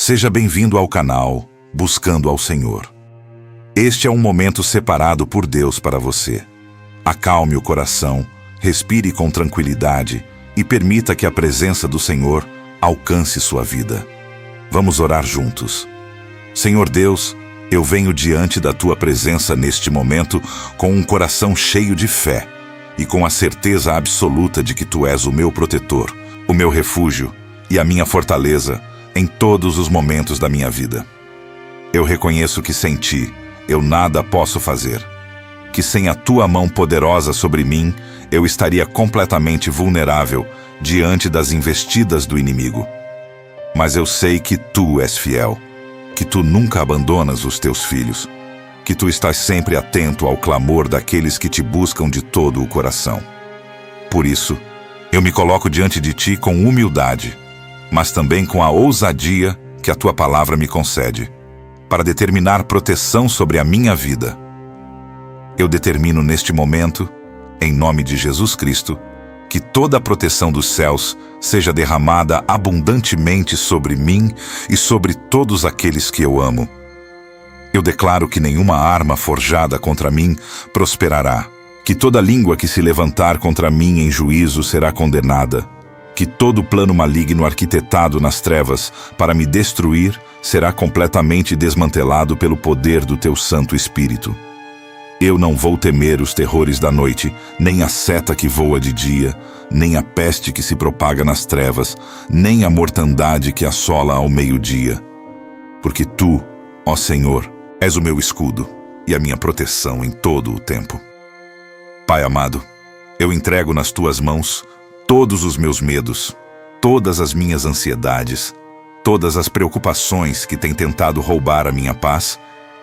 Seja bem-vindo ao canal Buscando ao Senhor. Este é um momento separado por Deus para você. Acalme o coração, respire com tranquilidade e permita que a presença do Senhor alcance sua vida. Vamos orar juntos. Senhor Deus, eu venho diante da Tua presença neste momento com um coração cheio de fé e com a certeza absoluta de que Tu és o meu protetor, o meu refúgio e a minha fortaleza em todos os momentos da minha vida. Eu reconheço que sem Ti eu nada posso fazer, que sem a Tua mão poderosa sobre mim eu estaria completamente vulnerável diante das investidas do inimigo. Mas eu sei que Tu és fiel, que Tu nunca abandonas os Teus filhos, que Tu estás sempre atento ao clamor daqueles que Te buscam de todo o coração. Por isso, eu me coloco diante de Ti com humildade, mas também com a ousadia que a Tua palavra me concede, para determinar proteção sobre a minha vida. Eu determino neste momento, em nome de Jesus Cristo, que toda a proteção dos céus seja derramada abundantemente sobre mim e sobre todos aqueles que eu amo. Eu declaro que nenhuma arma forjada contra mim prosperará, que toda língua que se levantar contra mim em juízo será condenada, que todo plano maligno arquitetado nas trevas para me destruir será completamente desmantelado pelo poder do Teu Santo Espírito. Eu não vou temer os terrores da noite, nem a seta que voa de dia, nem a peste que se propaga nas trevas, nem a mortandade que assola ao meio-dia. Porque Tu, ó Senhor, és o meu escudo e a minha proteção em todo o tempo. Pai amado, eu entrego nas Tuas mãos todos os meus medos, todas as minhas ansiedades, todas as preocupações que têm tentado roubar a minha paz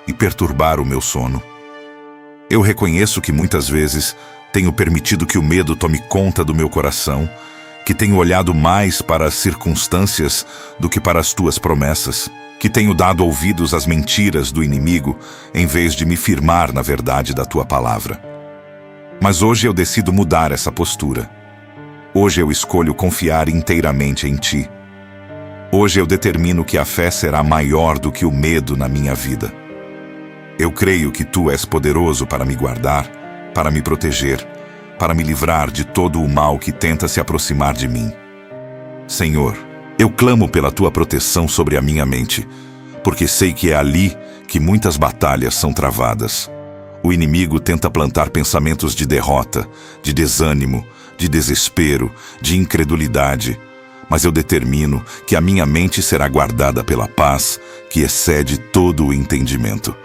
e perturbar o meu sono. Eu reconheço que muitas vezes tenho permitido que o medo tome conta do meu coração, que tenho olhado mais para as circunstâncias do que para as Tuas promessas, que tenho dado ouvidos às mentiras do inimigo em vez de me firmar na verdade da Tua palavra. Mas hoje eu decido mudar essa postura. Hoje eu escolho confiar inteiramente em Ti. Hoje eu determino que a fé será maior do que o medo na minha vida. Eu creio que Tu és poderoso para me guardar, para me proteger, para me livrar de todo o mal que tenta se aproximar de mim. Senhor, eu clamo pela Tua proteção sobre a minha mente, porque sei que é ali que muitas batalhas são travadas. O inimigo tenta plantar pensamentos de derrota, de desânimo, de desespero, de incredulidade, mas eu determino que a minha mente será guardada pela paz que excede todo o entendimento.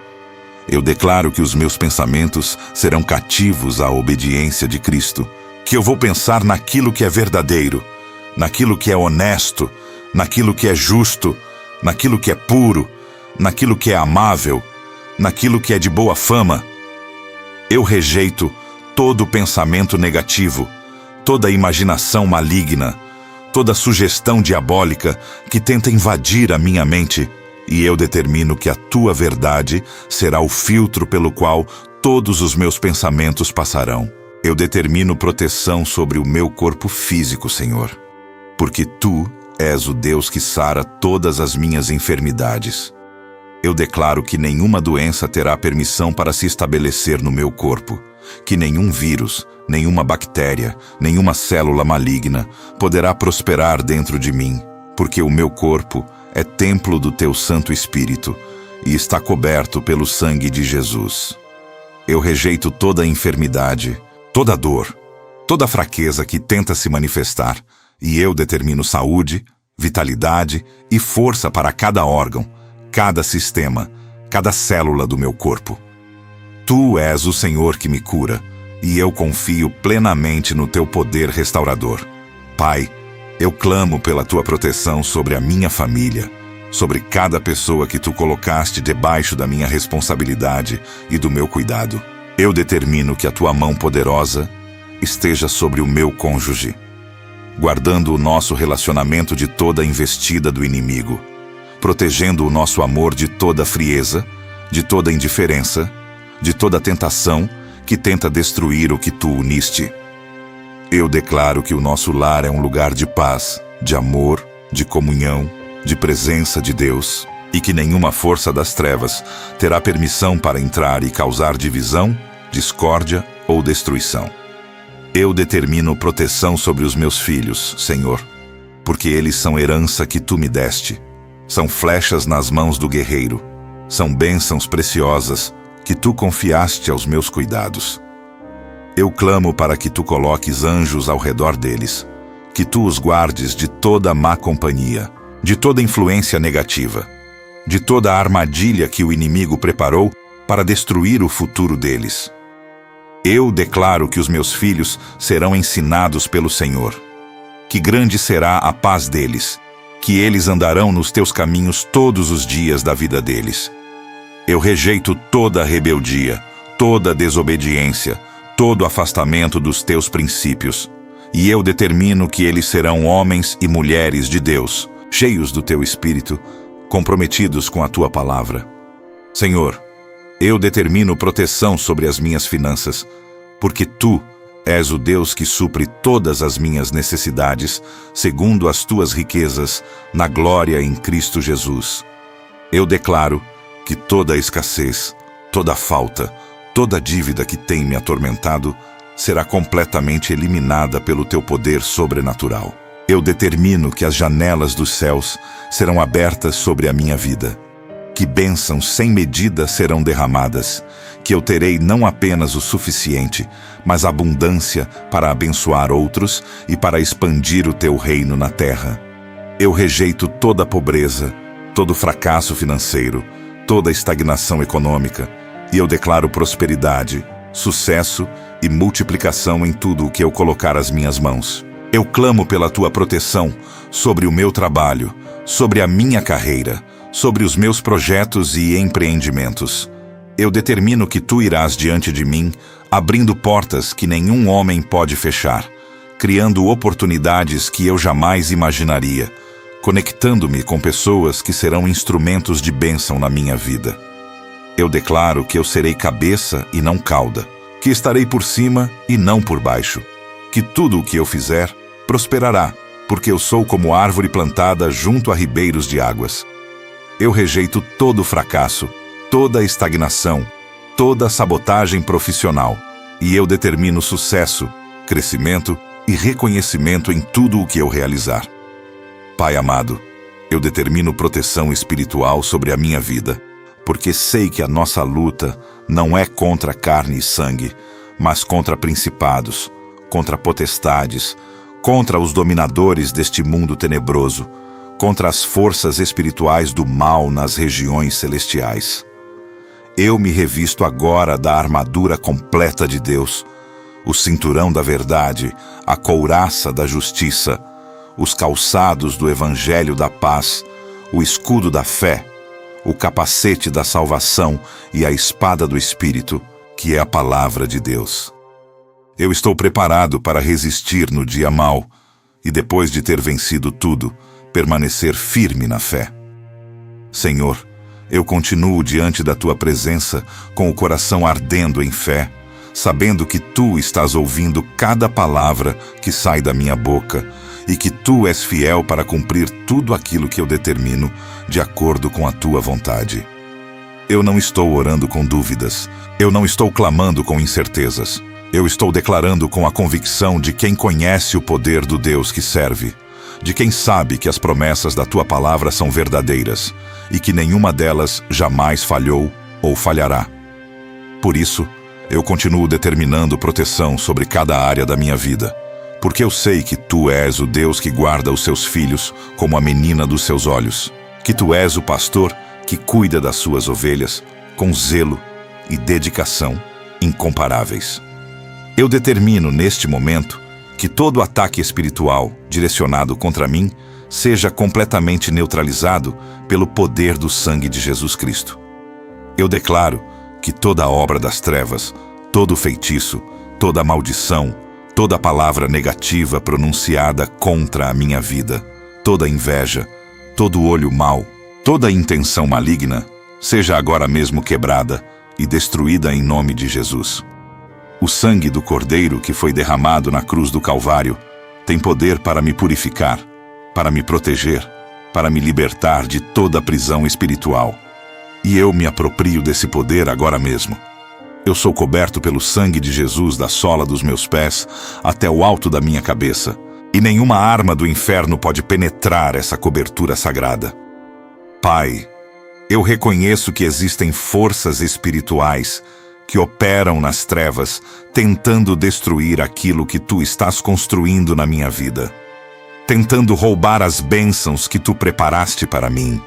Eu declaro que os meus pensamentos serão cativos à obediência de Cristo, que eu vou pensar naquilo que é verdadeiro, naquilo que é honesto, naquilo que é justo, naquilo que é puro, naquilo que é amável, naquilo que é de boa fama. Eu rejeito todo pensamento negativo, toda imaginação maligna, toda sugestão diabólica que tenta invadir a minha mente, e eu determino que a Tua verdade será o filtro pelo qual todos os meus pensamentos passarão. Eu determino proteção sobre o meu corpo físico, Senhor, porque Tu és o Deus que sara todas as minhas enfermidades. Eu declaro que nenhuma doença terá permissão para se estabelecer no meu corpo, que nenhum vírus, nenhuma bactéria, nenhuma célula maligna poderá prosperar dentro de mim, porque o meu corpo é templo do Teu Santo Espírito e está coberto pelo sangue de Jesus. Eu rejeito toda enfermidade, toda dor, toda fraqueza que tenta se manifestar, e eu determino saúde, vitalidade e força para cada órgão, cada sistema, cada célula do meu corpo. Tu és o Senhor que me cura, e eu confio plenamente no Teu poder restaurador. Pai, eu clamo pela Tua proteção sobre a minha família, sobre cada pessoa que Tu colocaste debaixo da minha responsabilidade e do meu cuidado. Eu determino que a Tua mão poderosa esteja sobre o meu cônjuge, guardando o nosso relacionamento de toda investida do inimigo, protegendo o nosso amor de toda frieza, de toda indiferença, de toda tentação que tenta destruir o que Tu uniste. Eu declaro que o nosso lar é um lugar de paz, de amor, de comunhão, de presença de Deus, e que nenhuma força das trevas terá permissão para entrar e causar divisão, discórdia ou destruição. Eu determino proteção sobre os meus filhos, Senhor, porque eles são herança que tu me deste. São flechas nas mãos do guerreiro. São bênçãos preciosas que tu confiaste aos meus cuidados. Eu clamo para que tu coloques anjos ao redor deles, que tu os guardes de toda má companhia, de toda influência negativa, de toda a armadilha que o inimigo preparou para destruir o futuro deles. Eu declaro que os meus filhos serão ensinados pelo Senhor, que grande será a paz deles, que eles andarão nos teus caminhos todos os dias da vida deles. Eu rejeito toda rebeldia, toda desobediência, todo afastamento dos teus princípios, e eu determino que eles serão homens e mulheres de Deus, cheios do teu Espírito, comprometidos com a tua palavra. Senhor, eu determino proteção sobre as minhas finanças, porque tu és o Deus que supre todas as minhas necessidades, segundo as tuas riquezas, na glória em Cristo Jesus. Eu declaro que toda escassez, toda falta, toda dívida que tem me atormentado, será completamente eliminada pelo teu poder sobrenatural. Eu determino que as janelas dos céus serão abertas sobre a minha vida, que bênçãos sem medida serão derramadas, que eu terei não apenas o suficiente, mas abundância para abençoar outros e para expandir o teu reino na terra. Eu rejeito toda pobreza, todo fracasso financeiro, toda estagnação econômica, e eu declaro prosperidade, sucesso e multiplicação em tudo o que eu colocar as minhas mãos. Eu clamo pela tua proteção sobre o meu trabalho, sobre a minha carreira, sobre os meus projetos e empreendimentos. Eu determino que tu irás diante de mim, abrindo portas que nenhum homem pode fechar, criando oportunidades que eu jamais imaginaria, conectando-me com pessoas que serão instrumentos de bênção na minha vida. Eu declaro que eu serei cabeça e não cauda, que estarei por cima e não por baixo, que tudo o que eu fizer prosperará, porque eu sou como árvore plantada junto a ribeiros de águas. Eu rejeito todo fracasso, toda estagnação, toda sabotagem profissional, e eu determino sucesso, crescimento e reconhecimento em tudo o que eu realizar. Pai amado, eu determino proteção espiritual sobre a minha vida, porque sei que a nossa luta não é contra carne e sangue, mas contra principados, contra potestades, contra os dominadores deste mundo tenebroso, contra as forças espirituais do mal nas regiões celestiais. Eu me revisto agora da armadura completa de Deus, o cinturão da verdade, a couraça da justiça, os calçados do evangelho da paz, o escudo da fé, o capacete da salvação e a espada do Espírito, que é a palavra de Deus. Eu estou preparado para resistir no dia mau e, depois de ter vencido tudo, permanecer firme na fé. Senhor, eu continuo diante da tua presença com o coração ardendo em fé, sabendo que tu estás ouvindo cada palavra que sai da minha boca e que tu és fiel para cumprir tudo aquilo que eu determino de acordo com a tua vontade. Eu não estou orando com dúvidas, eu não estou clamando com incertezas. Eu estou declarando com a convicção de quem conhece o poder do Deus que serve, de quem sabe que as promessas da tua palavra são verdadeiras e que nenhuma delas jamais falhou ou falhará. Por isso, eu continuo determinando proteção sobre cada área da minha vida, porque eu sei que tu és o Deus que guarda os seus filhos como a menina dos seus olhos, que tu és o pastor que cuida das suas ovelhas com zelo e dedicação incomparáveis. Eu determino neste momento que todo ataque espiritual direcionado contra mim seja completamente neutralizado pelo poder do sangue de Jesus Cristo. Eu declaro que toda obra das trevas, todo feitiço, toda maldição, toda palavra negativa pronunciada contra a minha vida, toda inveja, todo olho mau, toda intenção maligna, seja agora mesmo quebrada e destruída em nome de Jesus. O sangue do Cordeiro que foi derramado na cruz do Calvário tem poder para me purificar, para me proteger, para me libertar de toda prisão espiritual. E eu me aproprio desse poder agora mesmo. Eu sou coberto pelo sangue de Jesus da sola dos meus pés até o alto da minha cabeça, e nenhuma arma do inferno pode penetrar essa cobertura sagrada. Pai, eu reconheço que existem forças espirituais que operam nas trevas, tentando destruir aquilo que tu estás construindo na minha vida, tentando roubar as bênçãos que tu preparaste para mim,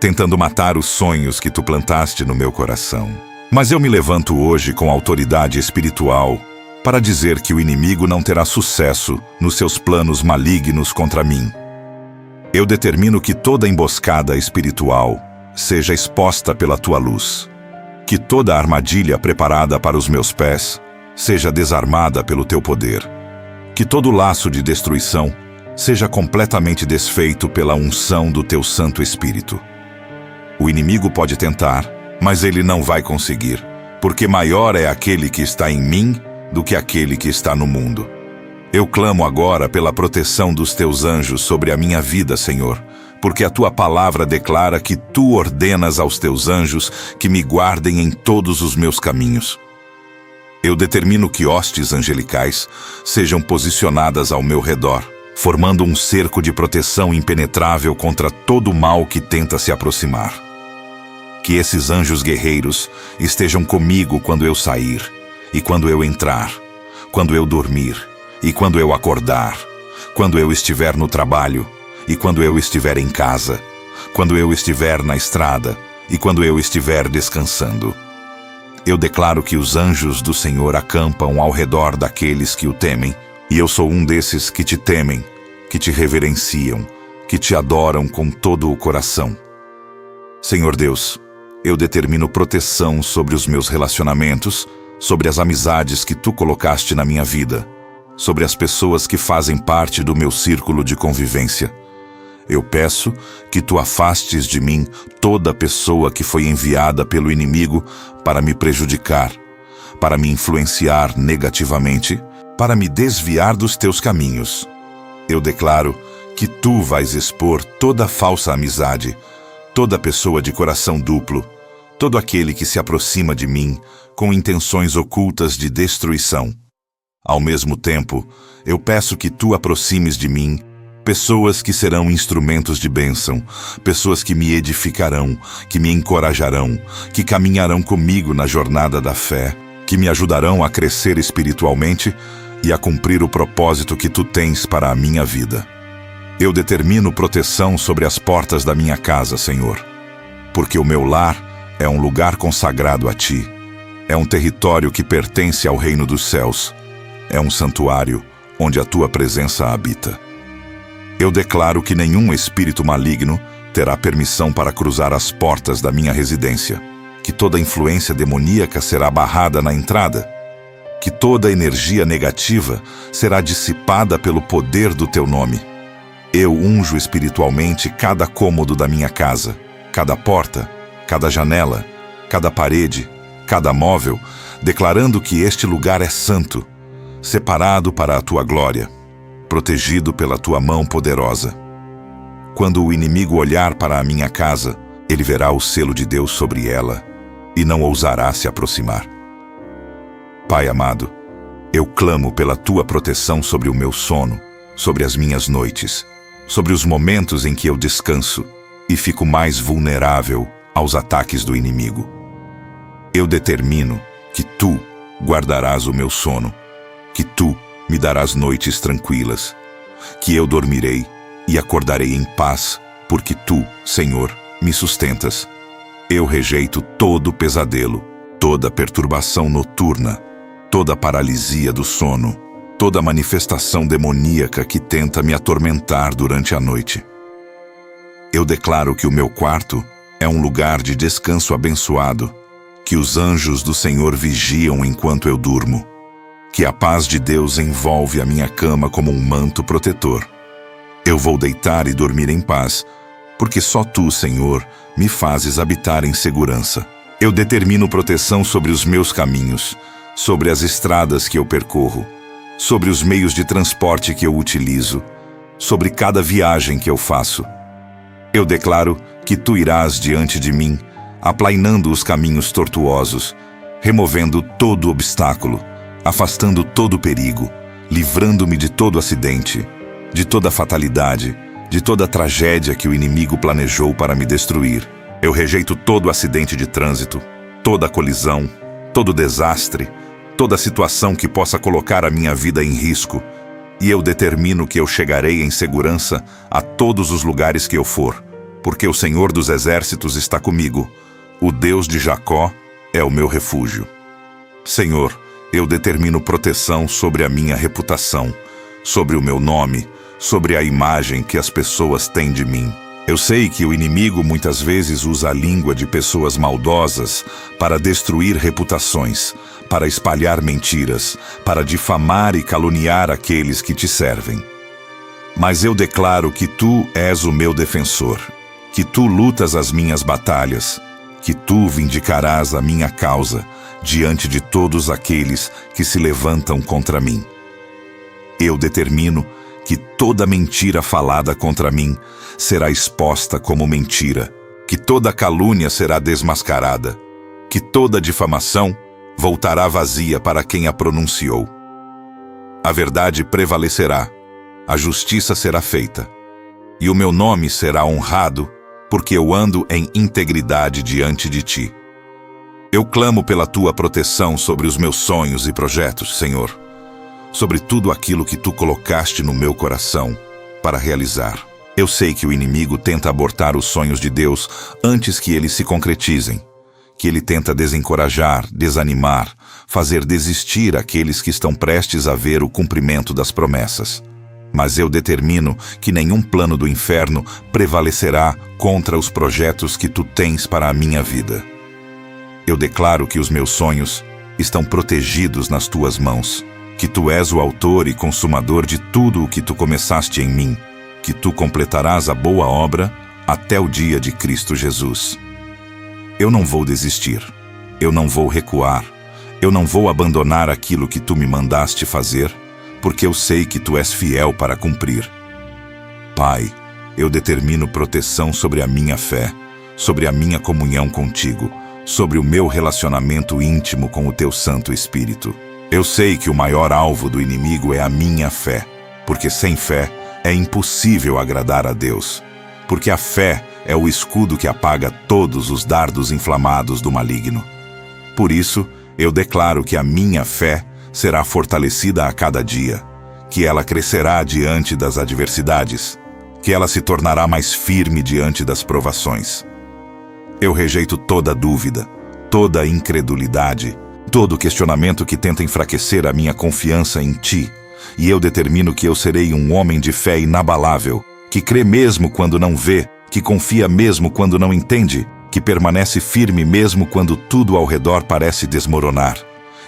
tentando matar os sonhos que tu plantaste no meu coração. Mas eu me levanto hoje com autoridade espiritual para dizer que o inimigo não terá sucesso nos seus planos malignos contra mim. Eu determino que toda emboscada espiritual seja exposta pela tua luz, que toda armadilha preparada para os meus pés seja desarmada pelo teu poder, que todo laço de destruição seja completamente desfeito pela unção do teu Santo Espírito. O inimigo pode tentar, mas ele não vai conseguir, porque maior é aquele que está em mim do que aquele que está no mundo. Eu clamo agora pela proteção dos teus anjos sobre a minha vida, Senhor, porque a tua palavra declara que tu ordenas aos teus anjos que me guardem em todos os meus caminhos. Eu determino que hostes angelicais sejam posicionadas ao meu redor, formando um cerco de proteção impenetrável contra todo o mal que tenta se aproximar. Que esses anjos guerreiros estejam comigo quando eu sair, e quando eu entrar, quando eu dormir, e quando eu acordar, quando eu estiver no trabalho, e quando eu estiver em casa, quando eu estiver na estrada, e quando eu estiver descansando. Eu declaro que os anjos do Senhor acampam ao redor daqueles que o temem, e eu sou um desses que te temem, que te reverenciam, que te adoram com todo o coração. Senhor Deus, eu determino proteção sobre os meus relacionamentos, sobre as amizades que tu colocaste na minha vida, sobre as pessoas que fazem parte do meu círculo de convivência. Eu peço que tu afastes de mim toda pessoa que foi enviada pelo inimigo para me prejudicar, para me influenciar negativamente, para me desviar dos teus caminhos. Eu declaro que tu vais expor toda falsa amizade, toda pessoa de coração duplo, todo aquele que se aproxima de mim com intenções ocultas de destruição. Ao mesmo tempo, eu peço que tu aproximes de mim pessoas que serão instrumentos de bênção, pessoas que me edificarão, que me encorajarão, que caminharão comigo na jornada da fé, que me ajudarão a crescer espiritualmente e a cumprir o propósito que tu tens para a minha vida. Eu determino proteção sobre as portas da minha casa, Senhor, porque o meu lar é um lugar consagrado a ti, é um território que pertence ao reino dos céus, é um santuário onde a tua presença habita. Eu declaro que nenhum espírito maligno terá permissão para cruzar as portas da minha residência, que toda influência demoníaca será barrada na entrada, que toda energia negativa será dissipada pelo poder do teu nome. Eu unjo espiritualmente cada cômodo da minha casa, cada porta, cada janela, cada parede, cada móvel, declarando que este lugar é santo, separado para a tua glória, protegido pela tua mão poderosa. Quando o inimigo olhar para a minha casa, ele verá o selo de Deus sobre ela e não ousará se aproximar. Pai amado, eu clamo pela tua proteção sobre o meu sono, sobre as minhas noites, sobre os momentos em que eu descanso e fico mais vulnerável aos ataques do inimigo. Eu determino que tu guardarás o meu sono, que tu me darás noites tranquilas, que eu dormirei e acordarei em paz, porque tu, Senhor, me sustentas. Eu rejeito todo pesadelo, toda perturbação noturna, toda paralisia do sono, toda manifestação demoníaca que tenta me atormentar durante a noite. Eu declaro que o meu quarto é um lugar de descanso abençoado, que os anjos do Senhor vigiam enquanto eu durmo, que a paz de Deus envolve a minha cama como um manto protetor. Eu vou deitar e dormir em paz, porque só tu, Senhor, me fazes habitar em segurança. Eu determino proteção sobre os meus caminhos, sobre as estradas que eu percorro, sobre os meios de transporte que eu utilizo, sobre cada viagem que eu faço. Eu declaro que tu irás diante de mim, aplainando os caminhos tortuosos, removendo todo obstáculo, afastando todo perigo, livrando-me de todo acidente, de toda fatalidade, de toda tragédia que o inimigo planejou para me destruir. Eu rejeito todo acidente de trânsito, toda colisão, todo desastre, toda situação que possa colocar a minha vida em risco, e eu determino que eu chegarei em segurança a todos os lugares que eu for, porque o Senhor dos Exércitos está comigo, o Deus de Jacó é o meu refúgio. Senhor, eu determino proteção sobre a minha reputação, sobre o meu nome, sobre a imagem que as pessoas têm de mim. Eu sei que o inimigo muitas vezes usa a língua de pessoas maldosas para destruir reputações, para espalhar mentiras, para difamar e caluniar aqueles que te servem. Mas eu declaro que tu és o meu defensor, que tu lutas as minhas batalhas, que tu vindicarás a minha causa diante de todos aqueles que se levantam contra mim. Eu determino que toda mentira falada contra mim será exposta como mentira, que toda calúnia será desmascarada, que toda difamação voltará vazia para quem a pronunciou. A verdade prevalecerá, a justiça será feita, e o meu nome será honrado, porque eu ando em integridade diante de ti. Eu clamo pela tua proteção sobre os meus sonhos e projetos, Senhor, sobre tudo aquilo que tu colocaste no meu coração para realizar. Eu sei que o inimigo tenta abortar os sonhos de Deus antes que eles se concretizem, que ele tenta desencorajar, desanimar, fazer desistir aqueles que estão prestes a ver o cumprimento das promessas. Mas eu determino que nenhum plano do inferno prevalecerá contra os projetos que tu tens para a minha vida. Eu declaro que os meus sonhos estão protegidos nas tuas mãos, que tu és o autor e consumador de tudo o que tu começaste em mim, que tu completarás a boa obra até o dia de Cristo Jesus. Eu não vou desistir, eu não vou recuar, eu não vou abandonar aquilo que tu me mandaste fazer, porque eu sei que tu és fiel para cumprir. Pai, eu determino proteção sobre a minha fé, sobre a minha comunhão contigo, sobre o meu relacionamento íntimo com o teu Santo Espírito. Eu sei que o maior alvo do inimigo é a minha fé, porque sem fé é impossível agradar a Deus, porque a fé é o escudo que apaga todos os dardos inflamados do maligno. Por isso, eu declaro que a minha fé será fortalecida a cada dia, que ela crescerá diante das adversidades, que ela se tornará mais firme diante das provações. Eu rejeito toda dúvida, toda incredulidade, todo questionamento que tenta enfraquecer a minha confiança em ti, e eu determino que eu serei um homem de fé inabalável, que crê mesmo quando não vê, que confia mesmo quando não entende, que permanece firme mesmo quando tudo ao redor parece desmoronar.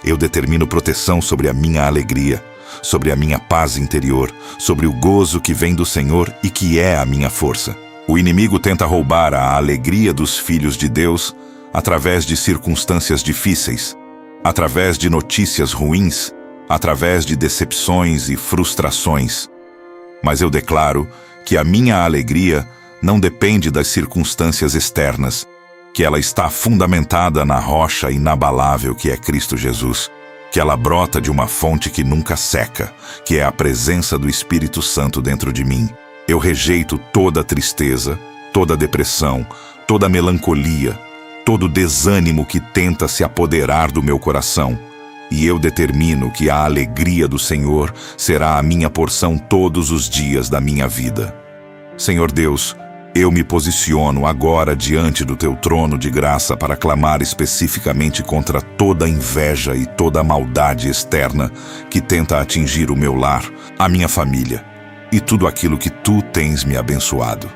Eu determino proteção sobre a minha alegria, sobre a minha paz interior, sobre o gozo que vem do Senhor e que é a minha força. O inimigo tenta roubar a alegria dos filhos de Deus através de circunstâncias difíceis, através de notícias ruins, através de decepções e frustrações. Mas eu declaro que a minha alegria não depende das circunstâncias externas, que ela está fundamentada na rocha inabalável que é Cristo Jesus, que ela brota de uma fonte que nunca seca, que é a presença do Espírito Santo dentro de mim. Eu rejeito toda tristeza, toda depressão, toda melancolia, todo desânimo que tenta se apoderar do meu coração. E eu determino que a alegria do Senhor será a minha porção todos os dias da minha vida. Senhor Deus, eu me posiciono agora diante do teu trono de graça para clamar especificamente contra toda inveja e toda maldade externa que tenta atingir o meu lar, a minha família e tudo aquilo que tu tens me abençoado.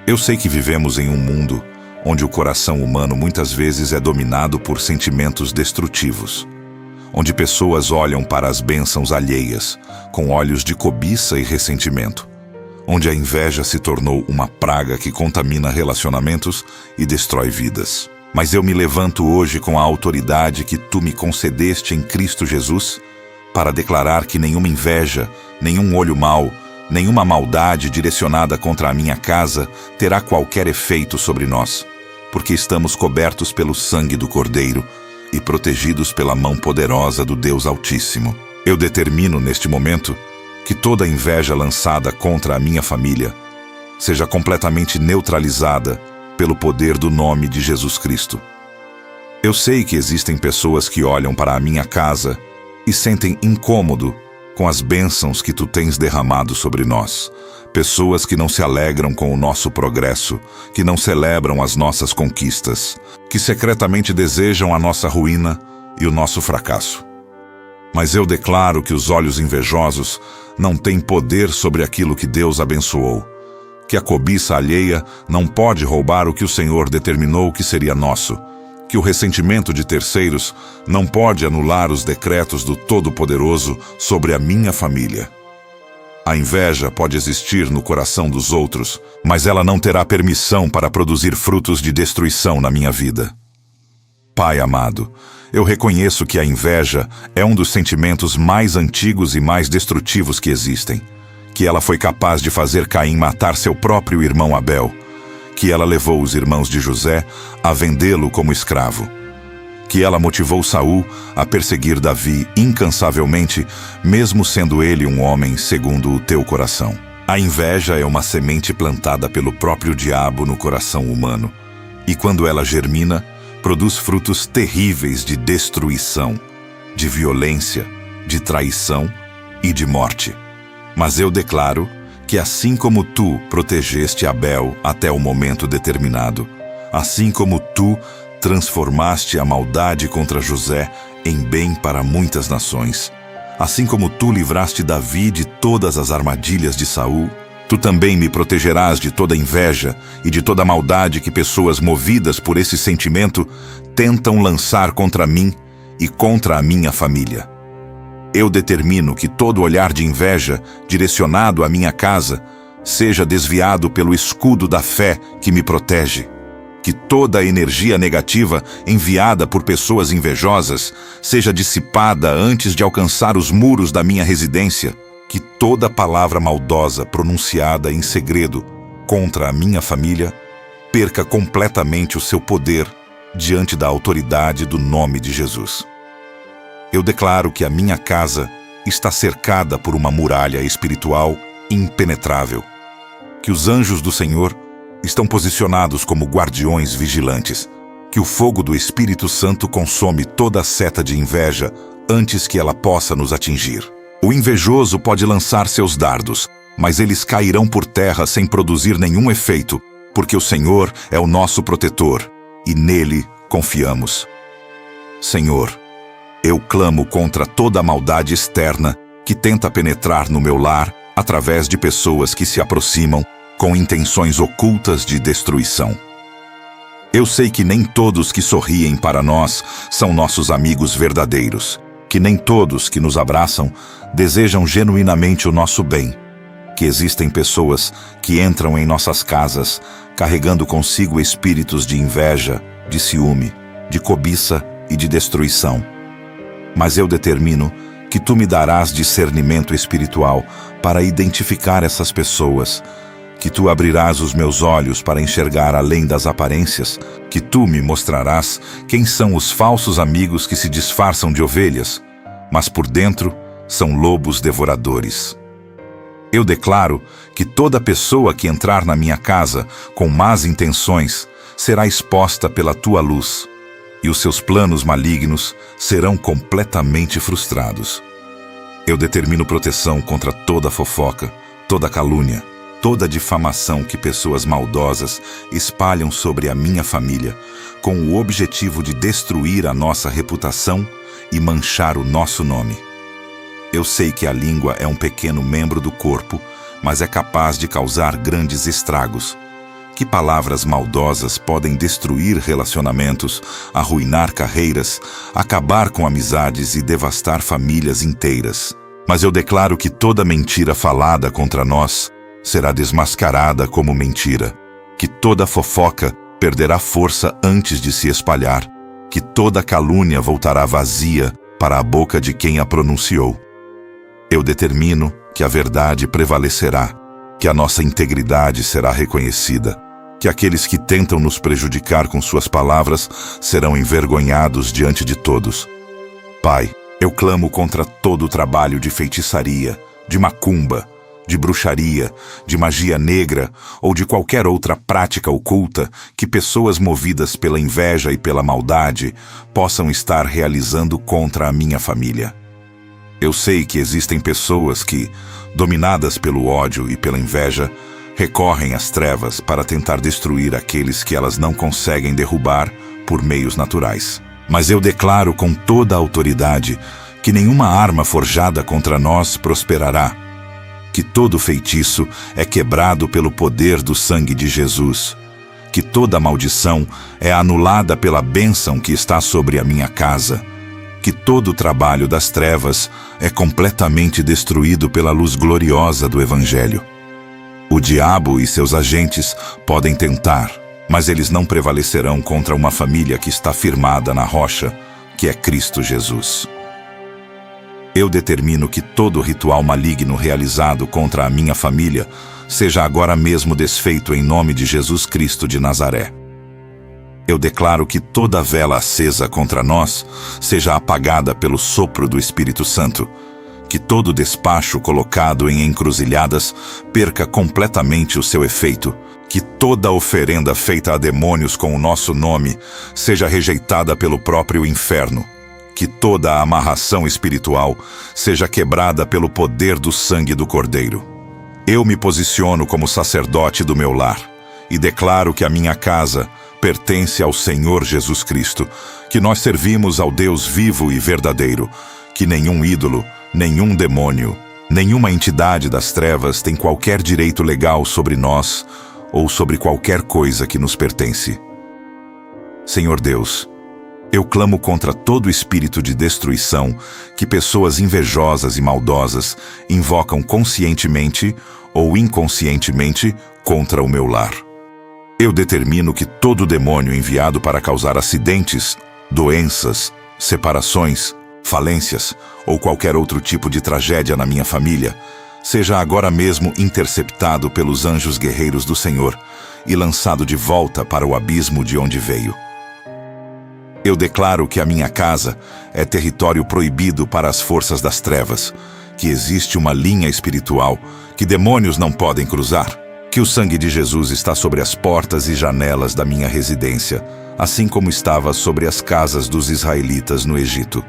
Eu sei que vivemos em um mundo onde o coração humano muitas vezes é dominado por sentimentos destrutivos, onde pessoas olham para as bênçãos alheias com olhos de cobiça e ressentimento, onde a inveja se tornou uma praga que contamina relacionamentos e destrói vidas. Mas eu me levanto hoje com a autoridade que tu me concedeste em Cristo Jesus para declarar que nenhuma inveja, nenhum olho mau, Nenhuma maldade direcionada contra a minha casa terá qualquer efeito sobre nós, porque estamos cobertos pelo sangue do Cordeiro e protegidos pela mão poderosa do Deus Altíssimo. Eu determino neste momento que toda inveja lançada contra a minha família seja completamente neutralizada pelo poder do nome de Jesus Cristo. Eu sei que existem pessoas que olham para a minha casa e sentem incômodo com as bênçãos que tu tens derramado sobre nós. Pessoas que não se alegram com o nosso progresso, que não celebram as nossas conquistas, que secretamente desejam a nossa ruína e o nosso fracasso. Mas eu declaro que os olhos invejosos não têm poder sobre aquilo que Deus abençoou, que a cobiça alheia não pode roubar o que o Senhor determinou que seria nosso, que o ressentimento de terceiros não pode anular os decretos do Todo-Poderoso sobre a minha família. A inveja pode existir no coração dos outros, mas ela não terá permissão para produzir frutos de destruição na minha vida. Pai amado, eu reconheço que a inveja é um dos sentimentos mais antigos e mais destrutivos que existem, que ela foi capaz de fazer Caim matar seu próprio irmão Abel, que ela levou os irmãos de José a vendê-lo como escravo, que ela motivou Saul a perseguir Davi incansavelmente, mesmo sendo ele um homem segundo o teu coração. A inveja é uma semente plantada pelo próprio diabo no coração humano, e quando ela germina, produz frutos terríveis de destruição, de violência, de traição e de morte. Mas eu declaro que assim como tu protegeste Abel até o momento determinado, assim como tu transformaste a maldade contra José em bem para muitas nações, assim como tu livraste Davi de todas as armadilhas de Saul, tu também me protegerás de toda inveja e de toda maldade que pessoas movidas por esse sentimento tentam lançar contra mim e contra a minha família. Eu determino que todo olhar de inveja direcionado à minha casa seja desviado pelo escudo da fé que me protege. Que toda a energia negativa enviada por pessoas invejosas seja dissipada antes de alcançar os muros da minha residência. Que toda palavra maldosa pronunciada em segredo contra a minha família perca completamente o seu poder diante da autoridade do nome de Jesus. Eu declaro que a minha casa está cercada por uma muralha espiritual impenetrável, que os anjos do Senhor estão posicionados como guardiões vigilantes, que o fogo do Espírito Santo consome toda a seta de inveja antes que ela possa nos atingir. O invejoso pode lançar seus dardos, mas eles cairão por terra sem produzir nenhum efeito, porque o Senhor é o nosso protetor e nele confiamos. Senhor, eu clamo contra toda a maldade externa que tenta penetrar no meu lar através de pessoas que se aproximam com intenções ocultas de destruição. Eu sei que nem todos que sorriem para nós são nossos amigos verdadeiros, que nem todos que nos abraçam desejam genuinamente o nosso bem, que existem pessoas que entram em nossas casas carregando consigo espíritos de inveja, de ciúme, de cobiça e de destruição. Mas eu determino que tu me darás discernimento espiritual para identificar essas pessoas, que tu abrirás os meus olhos para enxergar além das aparências, que tu me mostrarás quem são os falsos amigos que se disfarçam de ovelhas, mas por dentro são lobos devoradores. Eu declaro que toda pessoa que entrar na minha casa com más intenções será exposta pela tua luz, e os seus planos malignos serão completamente frustrados. Eu determino proteção contra toda fofoca, toda calúnia, toda difamação que pessoas maldosas espalham sobre a minha família, com o objetivo de destruir a nossa reputação e manchar o nosso nome. Eu sei que a língua é um pequeno membro do corpo, mas é capaz de causar grandes estragos. Que palavras maldosas podem destruir relacionamentos, arruinar carreiras, acabar com amizades e devastar famílias inteiras. Mas eu declaro que toda mentira falada contra nós será desmascarada como mentira, que toda fofoca perderá força antes de se espalhar, que toda calúnia voltará vazia para a boca de quem a pronunciou. Eu determino que a verdade prevalecerá, que a nossa integridade será reconhecida, que aqueles que tentam nos prejudicar com suas palavras serão envergonhados diante de todos. Pai, eu clamo contra todo o trabalho de feitiçaria, de macumba, de bruxaria, de magia negra ou de qualquer outra prática oculta que pessoas movidas pela inveja e pela maldade possam estar realizando contra a minha família. Eu sei que existem pessoas que, dominadas pelo ódio e pela inveja, recorrem às trevas para tentar destruir aqueles que elas não conseguem derrubar por meios naturais. Mas eu declaro com toda a autoridade que nenhuma arma forjada contra nós prosperará, que todo feitiço é quebrado pelo poder do sangue de Jesus, que toda maldição é anulada pela bênção que está sobre a minha casa, que todo o trabalho das trevas é completamente destruído pela luz gloriosa do Evangelho. O diabo e seus agentes podem tentar, mas eles não prevalecerão contra uma família que está firmada na rocha, que é Cristo Jesus. Eu determino que todo ritual maligno realizado contra a minha família seja agora mesmo desfeito em nome de Jesus Cristo de Nazaré. Eu declaro que toda vela acesa contra nós seja apagada pelo sopro do Espírito Santo, que todo despacho colocado em encruzilhadas perca completamente o seu efeito, que toda oferenda feita a demônios com o nosso nome seja rejeitada pelo próprio inferno, que toda a amarração espiritual seja quebrada pelo poder do sangue do Cordeiro. Eu me posiciono como sacerdote do meu lar e declaro que a minha casa pertence ao Senhor Jesus Cristo, que nós servimos ao Deus vivo e verdadeiro, que nenhum ídolo, nenhum demônio, nenhuma entidade das trevas tem qualquer direito legal sobre nós ou sobre qualquer coisa que nos pertence. Senhor Deus, eu clamo contra todo espírito de destruição que pessoas invejosas e maldosas invocam conscientemente ou inconscientemente contra o meu lar. Eu determino que todo demônio enviado para causar acidentes, doenças, separações, falências ou qualquer outro tipo de tragédia na minha família seja agora mesmo interceptado pelos anjos guerreiros do Senhor e lançado de volta para o abismo de onde veio. Eu declaro que a minha casa é território proibido para as forças das trevas, que existe uma linha espiritual que demônios não podem cruzar, que o sangue de Jesus está sobre as portas e janelas da minha residência, assim como estava sobre as casas dos israelitas no Egito.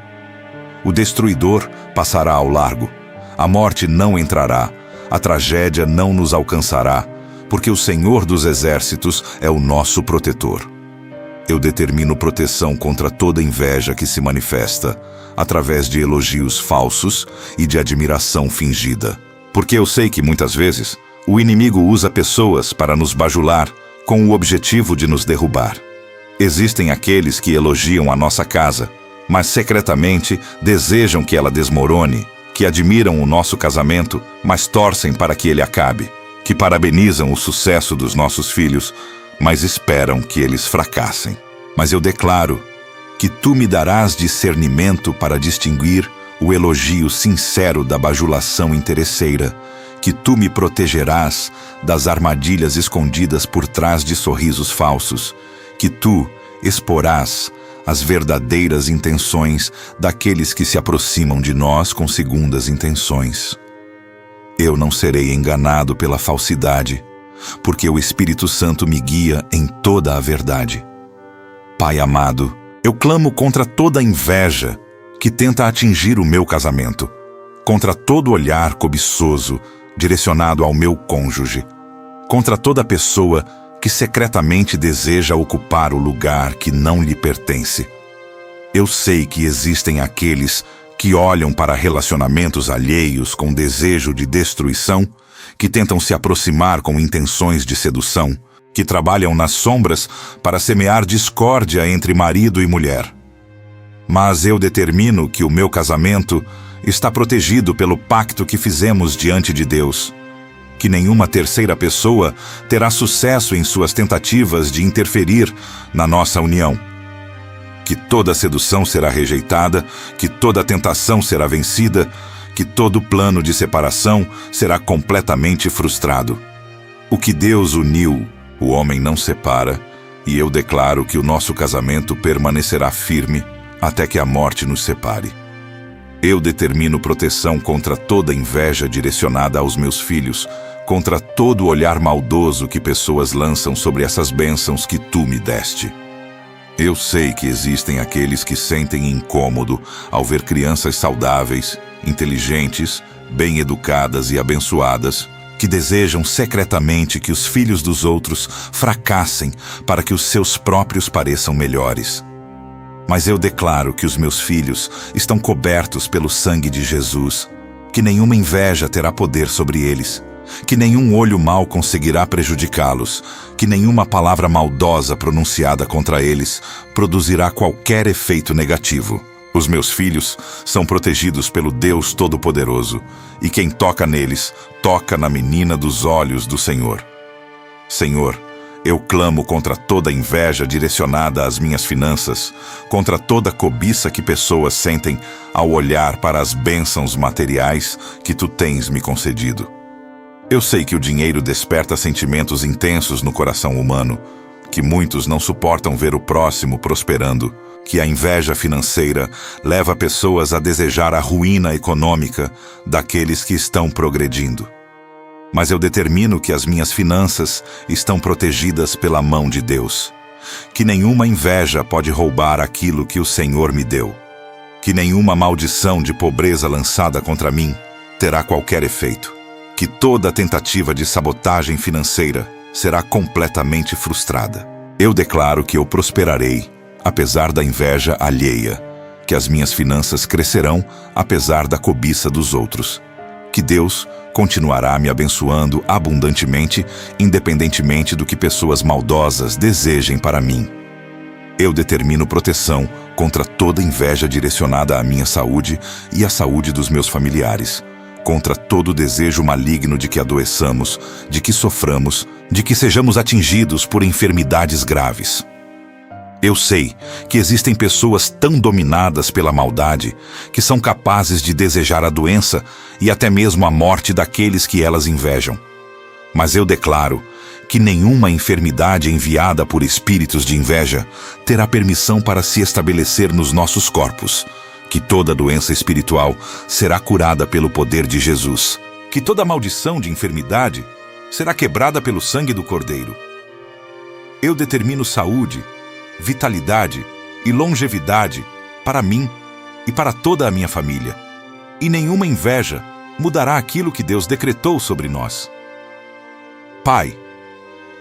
O destruidor passará ao largo, a morte não entrará, a tragédia não nos alcançará, porque o Senhor dos Exércitos é o nosso protetor. Eu determino proteção contra toda inveja que se manifesta através de elogios falsos e de admiração fingida. Porque eu sei que muitas vezes o inimigo usa pessoas para nos bajular com o objetivo de nos derrubar. Existem aqueles que elogiam a nossa casa, mas secretamente desejam que ela desmorone, que admiram o nosso casamento, mas torcem para que ele acabe, que parabenizam o sucesso dos nossos filhos, mas esperam que eles fracassem. Mas eu declaro que tu me darás discernimento para distinguir o elogio sincero da bajulação interesseira, que tu me protegerás das armadilhas escondidas por trás de sorrisos falsos, que tu exporás as verdadeiras intenções daqueles que se aproximam de nós com segundas intenções. Eu não serei enganado pela falsidade, porque o Espírito Santo me guia em toda a verdade. Pai amado, eu clamo contra toda inveja que tenta atingir o meu casamento, contra todo olhar cobiçoso direcionado ao meu cônjuge, contra toda pessoa que secretamente deseja ocupar o lugar que não lhe pertence. Eu sei que existem aqueles que olham para relacionamentos alheios com desejo de destruição, que tentam se aproximar com intenções de sedução, que trabalham nas sombras para semear discórdia entre marido e mulher. Mas eu determino que o meu casamento está protegido pelo pacto que fizemos diante de Deus, que nenhuma terceira pessoa terá sucesso em suas tentativas de interferir na nossa união, que toda sedução será rejeitada, que toda tentação será vencida, que todo plano de separação será completamente frustrado. O que Deus uniu, o homem não separa, e eu declaro que o nosso casamento permanecerá firme até que a morte nos separe. Eu determino proteção contra toda inveja direcionada aos meus filhos, contra todo olhar maldoso que pessoas lançam sobre essas bênçãos que tu me deste. Eu sei que existem aqueles que sentem incômodo ao ver crianças saudáveis, inteligentes, bem-educadas e abençoadas, que desejam secretamente que os filhos dos outros fracassem para que os seus próprios pareçam melhores. Mas eu declaro que os meus filhos estão cobertos pelo sangue de Jesus, que nenhuma inveja terá poder sobre eles, que nenhum olho mau conseguirá prejudicá-los, que nenhuma palavra maldosa pronunciada contra eles produzirá qualquer efeito negativo. Os meus filhos são protegidos pelo Deus Todo-Poderoso, e quem toca neles, toca na menina dos olhos do Senhor. Senhor, eu clamo contra toda inveja direcionada às minhas finanças, contra toda cobiça que pessoas sentem ao olhar para as bênçãos materiais que tu tens me concedido. Eu sei que o dinheiro desperta sentimentos intensos no coração humano, que muitos não suportam ver o próximo prosperando, que a inveja financeira leva pessoas a desejar a ruína econômica daqueles que estão progredindo. Mas eu determino que as minhas finanças estão protegidas pela mão de Deus, que nenhuma inveja pode roubar aquilo que o Senhor me deu, que nenhuma maldição de pobreza lançada contra mim terá qualquer efeito, que toda tentativa de sabotagem financeira será completamente frustrada. Eu declaro que eu prosperarei, apesar da inveja alheia, que as minhas finanças crescerão, apesar da cobiça dos outros, que Deus continuará me abençoando abundantemente, independentemente do que pessoas maldosas desejem para mim. Eu determino proteção contra toda inveja direcionada à minha saúde e à saúde dos meus familiares, contra todo desejo maligno de que adoeçamos, de que soframos, de que sejamos atingidos por enfermidades graves. Eu sei que existem pessoas tão dominadas pela maldade que são capazes de desejar a doença e até mesmo a morte daqueles que elas invejam. Mas eu declaro que nenhuma enfermidade enviada por espíritos de inveja terá permissão para se estabelecer nos nossos corpos, que toda doença espiritual será curada pelo poder de Jesus, que toda maldição de enfermidade será quebrada pelo sangue do Cordeiro. Eu determino saúde, vitalidade e longevidade para mim e para toda a minha família. E nenhuma inveja mudará aquilo que Deus decretou sobre nós. Pai,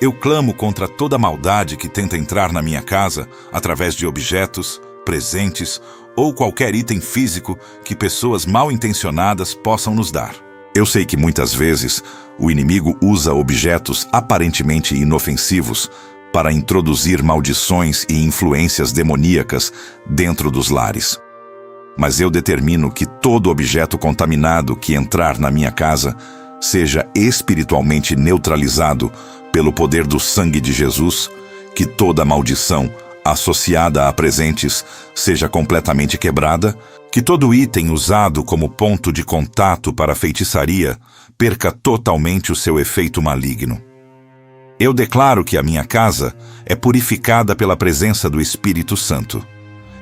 eu clamo contra toda maldade que tenta entrar na minha casa através de objetos, presentes ou qualquer item físico que pessoas mal intencionadas possam nos dar. Eu sei que muitas vezes o inimigo usa objetos aparentemente inofensivos para introduzir maldições e influências demoníacas dentro dos lares. Mas eu determino que todo objeto contaminado que entrar na minha casa seja espiritualmente neutralizado pelo poder do sangue de Jesus, que toda maldição associada a presentes seja completamente quebrada, que todo item usado como ponto de contato para feitiçaria perca totalmente o seu efeito maligno. Eu declaro que a minha casa é purificada pela presença do Espírito Santo,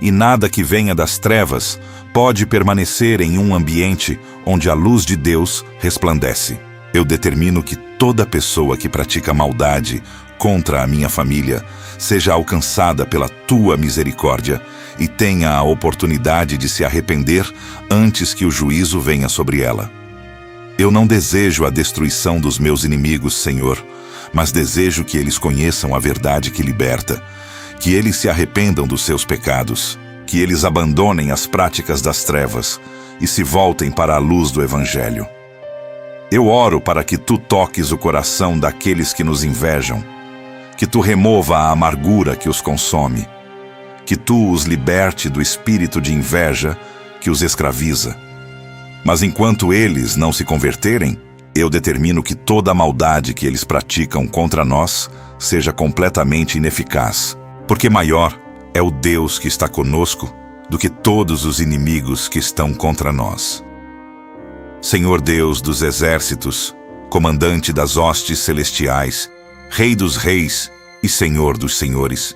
e nada que venha das trevas pode permanecer em um ambiente onde a luz de Deus resplandece. Eu determino que toda pessoa que pratica maldade contra a minha família seja alcançada pela tua misericórdia e tenha a oportunidade de se arrepender antes que o juízo venha sobre ela. Eu não desejo a destruição dos meus inimigos, Senhor, mas desejo que eles conheçam a verdade que liberta, que eles se arrependam dos seus pecados, que eles abandonem as práticas das trevas e se voltem para a luz do Evangelho. Eu oro para que tu toques o coração daqueles que nos invejam, que tu remova a amargura que os consome, que tu os liberte do espírito de inveja que os escraviza. Mas enquanto eles não se converterem, eu determino que toda a maldade que eles praticam contra nós seja completamente ineficaz, porque maior é o Deus que está conosco do que todos os inimigos que estão contra nós. Senhor Deus dos exércitos, comandante das hostes celestiais, Rei dos reis e Senhor dos senhores,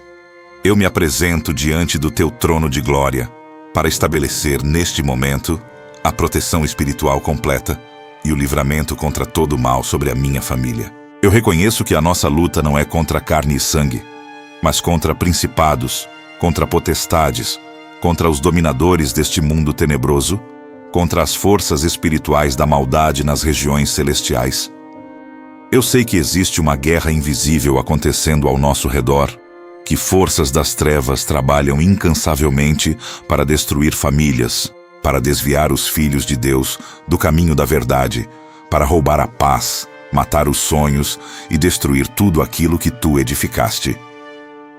eu me apresento diante do teu trono de glória para estabelecer neste momento a proteção espiritual completa e o livramento contra todo o mal sobre a minha família. Eu reconheço que a nossa luta não é contra carne e sangue, mas contra principados, contra potestades, contra os dominadores deste mundo tenebroso, contra as forças espirituais da maldade nas regiões celestiais. Eu sei que existe uma guerra invisível acontecendo ao nosso redor, que forças das trevas trabalham incansavelmente para destruir famílias, para desviar os filhos de Deus do caminho da verdade, para roubar a paz, matar os sonhos e destruir tudo aquilo que tu edificaste.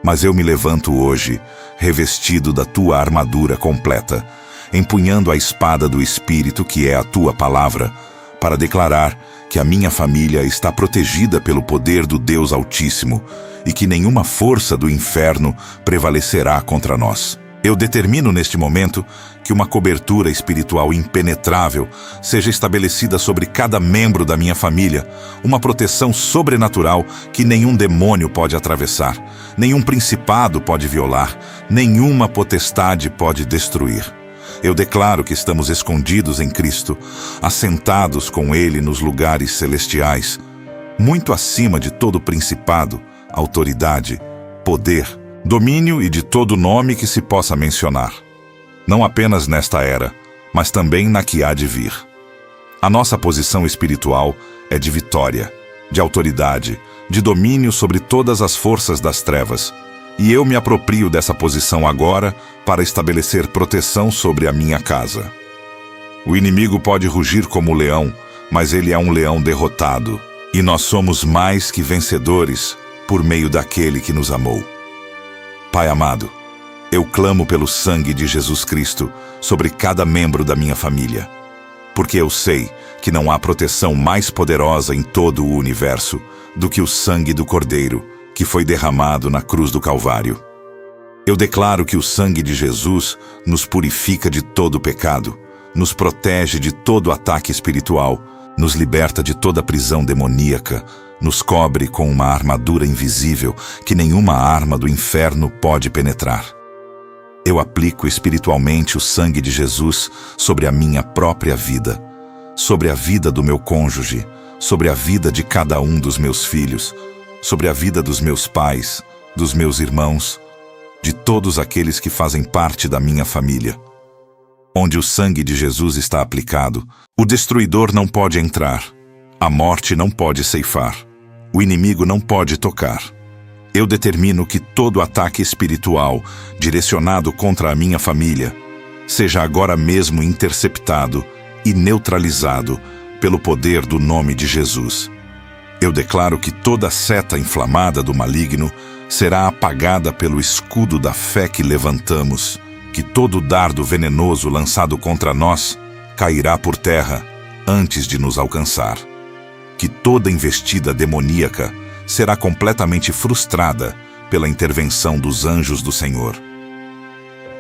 Mas eu me levanto hoje, revestido da tua armadura completa, empunhando a espada do Espírito, que é a tua palavra, para declarar que a minha família está protegida pelo poder do Deus Altíssimo e que nenhuma força do inferno prevalecerá contra nós. Eu determino neste momento que uma cobertura espiritual impenetrável seja estabelecida sobre cada membro da minha família, uma proteção sobrenatural que nenhum demônio pode atravessar, nenhum principado pode violar, nenhuma potestade pode destruir. Eu declaro que estamos escondidos em Cristo, assentados com Ele nos lugares celestiais, muito acima de todo principado, autoridade, poder, domínio e de todo nome que se possa mencionar. Não apenas nesta era, mas também na que há de vir. A nossa posição espiritual é de vitória, de autoridade, de domínio sobre todas as forças das trevas, e eu me aproprio dessa posição agora para estabelecer proteção sobre a minha casa. O inimigo pode rugir como leão, mas ele é um leão derrotado, e nós somos mais que vencedores por meio daquele que nos amou. Pai amado, eu clamo pelo sangue de Jesus Cristo sobre cada membro da minha família, porque eu sei que não há proteção mais poderosa em todo o universo do que o sangue do Cordeiro, que foi derramado na cruz do Calvário. Eu declaro que o sangue de Jesus nos purifica de todo pecado, nos protege de todo ataque espiritual, nos liberta de toda prisão demoníaca, nos cobre com uma armadura invisível que nenhuma arma do inferno pode penetrar. Eu aplico espiritualmente o sangue de Jesus sobre a minha própria vida, sobre a vida do meu cônjuge, sobre a vida de cada um dos meus filhos, sobre a vida dos meus pais, dos meus irmãos, de todos aqueles que fazem parte da minha família. Onde o sangue de Jesus está aplicado, o destruidor não pode entrar, a morte não pode ceifar, o inimigo não pode tocar. Eu determino que todo ataque espiritual direcionado contra a minha família seja agora mesmo interceptado e neutralizado pelo poder do nome de Jesus. Eu declaro que toda seta inflamada do maligno será apagada pelo escudo da fé que levantamos, que todo dardo venenoso lançado contra nós cairá por terra antes de nos alcançar, que toda investida demoníaca será completamente frustrada pela intervenção dos anjos do Senhor.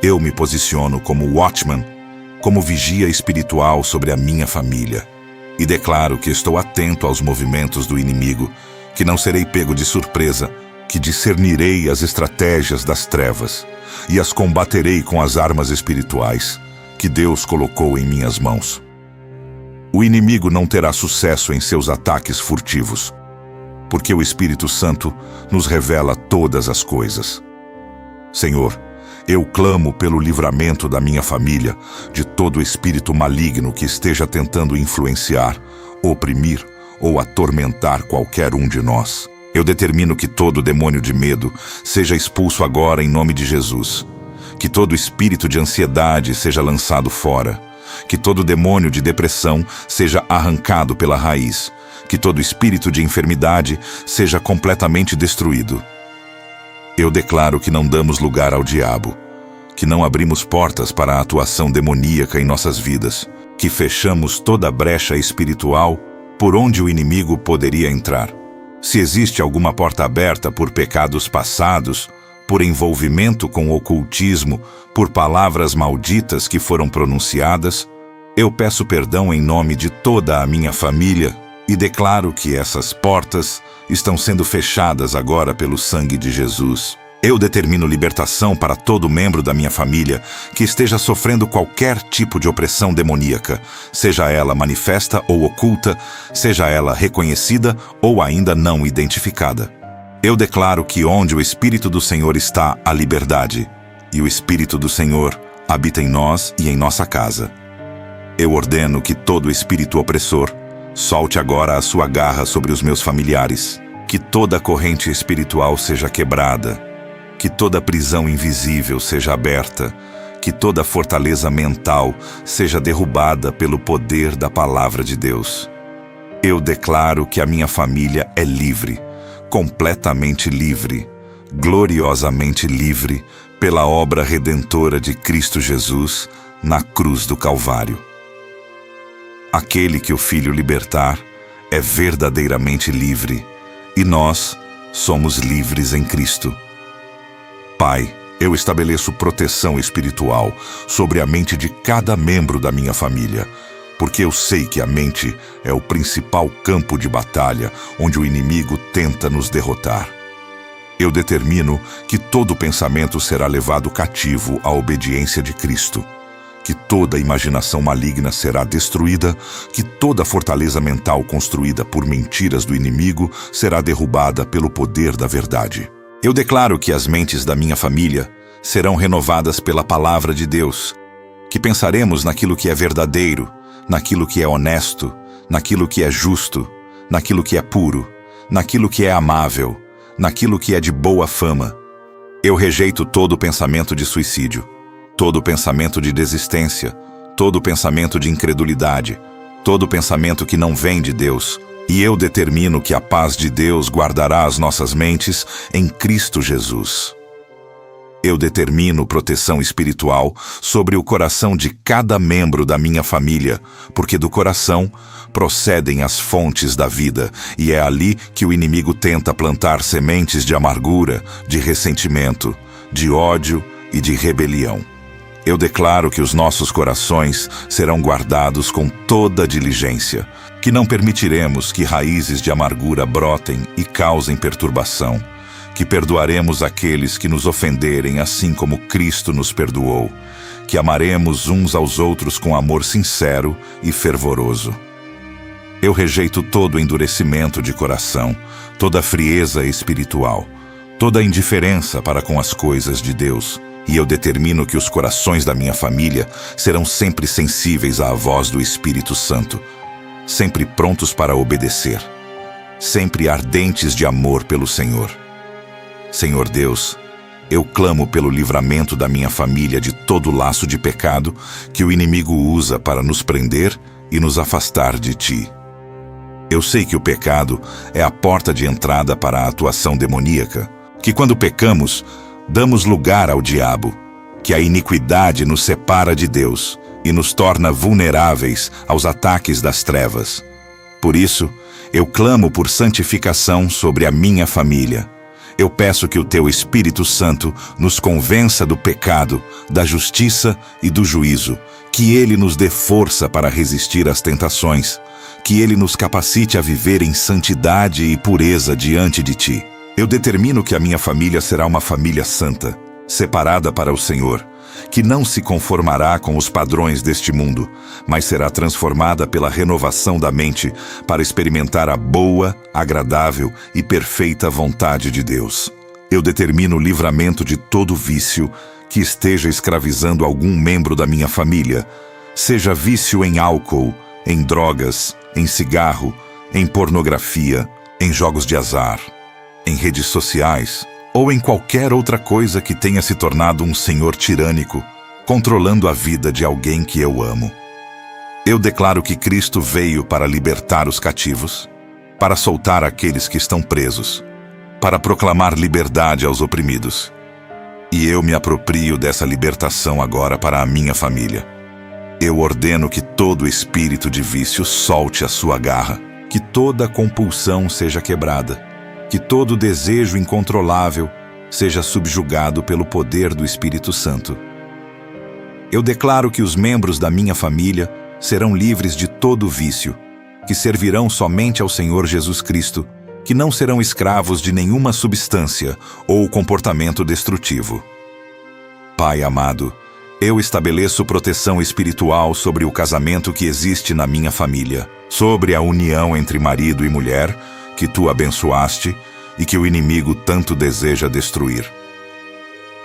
Eu me posiciono como watchman, como vigia espiritual sobre a minha família, e declaro que estou atento aos movimentos do inimigo, que não serei pego de surpresa, que discernirei as estratégias das trevas e as combaterei com as armas espirituais que Deus colocou em minhas mãos. O inimigo não terá sucesso em seus ataques furtivos, porque o Espírito Santo nos revela todas as coisas. Senhor, eu clamo pelo livramento da minha família de todo espírito maligno que esteja tentando influenciar, oprimir ou atormentar qualquer um de nós. Eu determino que todo demônio de medo seja expulso agora em nome de Jesus, que todo espírito de ansiedade seja lançado fora, que todo demônio de depressão seja arrancado pela raiz, que todo espírito de enfermidade seja completamente destruído. Eu declaro que não damos lugar ao diabo, que não abrimos portas para a atuação demoníaca em nossas vidas, que fechamos toda brecha espiritual por onde o inimigo poderia entrar. Se existe alguma porta aberta por pecados passados, por envolvimento com ocultismo, por palavras malditas que foram pronunciadas, Eu peço perdão em nome de toda a minha família e declaro que essas portas estão sendo fechadas agora pelo sangue de Jesus. Eu determino libertação para todo membro da minha família que esteja sofrendo qualquer tipo de opressão demoníaca, seja ela manifesta ou oculta, seja ela reconhecida ou ainda não identificada. Eu declaro que onde o Espírito do Senhor está, há liberdade, e o Espírito do Senhor habita em nós e em nossa casa. Eu ordeno que todo espírito opressor solte agora a sua garra sobre os meus familiares, que toda corrente espiritual seja quebrada, que toda prisão invisível seja aberta, que toda fortaleza mental seja derrubada pelo poder da palavra de Deus. Eu declaro que a minha família é livre, completamente livre, gloriosamente livre, pela obra redentora de Cristo Jesus na cruz do Calvário. Aquele que o Filho libertar é verdadeiramente livre, e nós somos livres em Cristo. Pai, eu estabeleço proteção espiritual sobre a mente de cada membro da minha família, porque eu sei que a mente é o principal campo de batalha onde o inimigo tenta nos derrotar. Eu determino que todo pensamento será levado cativo à obediência de Cristo, que toda imaginação maligna será destruída, que toda fortaleza mental construída por mentiras do inimigo será derrubada pelo poder da verdade. Eu declaro que as mentes da minha família serão renovadas pela palavra de Deus, que pensaremos naquilo que é verdadeiro, naquilo que é honesto, naquilo que é justo, naquilo que é puro, naquilo que é amável, naquilo que é de boa fama. Eu rejeito todo pensamento de suicídio, todo pensamento de desistência, todo pensamento de incredulidade, todo pensamento que não vem de Deus, e eu determino que a paz de Deus guardará as nossas mentes em Cristo Jesus. Eu determino proteção espiritual sobre o coração de cada membro da minha família, porque do coração procedem as fontes da vida, e é ali que o inimigo tenta plantar sementes de amargura, de ressentimento, de ódio e de rebelião. Eu declaro que os nossos corações serão guardados com toda diligência, que não permitiremos que raízes de amargura brotem e causem perturbação, que perdoaremos aqueles que nos ofenderem assim como Cristo nos perdoou, que amaremos uns aos outros com amor sincero e fervoroso. Eu rejeito todo endurecimento de coração, toda frieza espiritual, toda indiferença para com as coisas de Deus, e eu determino que os corações da minha família serão sempre sensíveis à voz do Espírito Santo, sempre prontos para obedecer, sempre ardentes de amor pelo Senhor. Senhor Deus, eu clamo pelo livramento da minha família de todo laço de pecado que o inimigo usa para nos prender e nos afastar de Ti. Eu sei que o pecado é a porta de entrada para a atuação demoníaca, que quando pecamos, damos lugar ao diabo, que a iniquidade nos separa de Deus e nos torna vulneráveis aos ataques das trevas. Por isso, eu clamo por santificação sobre a minha família. Eu peço que o Teu Espírito Santo nos convença do pecado, da justiça e do juízo, que Ele nos dê força para resistir às tentações, que Ele nos capacite a viver em santidade e pureza diante de Ti. Eu determino que a minha família será uma família santa, separada para o Senhor, que não se conformará com os padrões deste mundo, mas será transformada pela renovação da mente para experimentar a boa, agradável e perfeita vontade de Deus. Eu determino o livramento de todo vício que esteja escravizando algum membro da minha família, seja vício em álcool, em drogas, em cigarro, em pornografia, em jogos de azar, em redes sociais ou em qualquer outra coisa que tenha se tornado um senhor tirânico, controlando a vida de alguém que eu amo. Eu declaro que Cristo veio para libertar os cativos, para soltar aqueles que estão presos, para proclamar liberdade aos oprimidos. E eu me aproprio dessa libertação agora para a minha família. Eu ordeno que todo espírito de vício solte a sua garra, que toda compulsão seja quebrada, que todo desejo incontrolável seja subjugado pelo poder do Espírito Santo. Eu declaro que os membros da minha família serão livres de todo vício, que servirão somente ao Senhor Jesus Cristo, que não serão escravos de nenhuma substância ou comportamento destrutivo. Pai amado, eu estabeleço proteção espiritual sobre o casamento que existe na minha família, sobre a união entre marido e mulher, que tu abençoaste e que o inimigo tanto deseja destruir.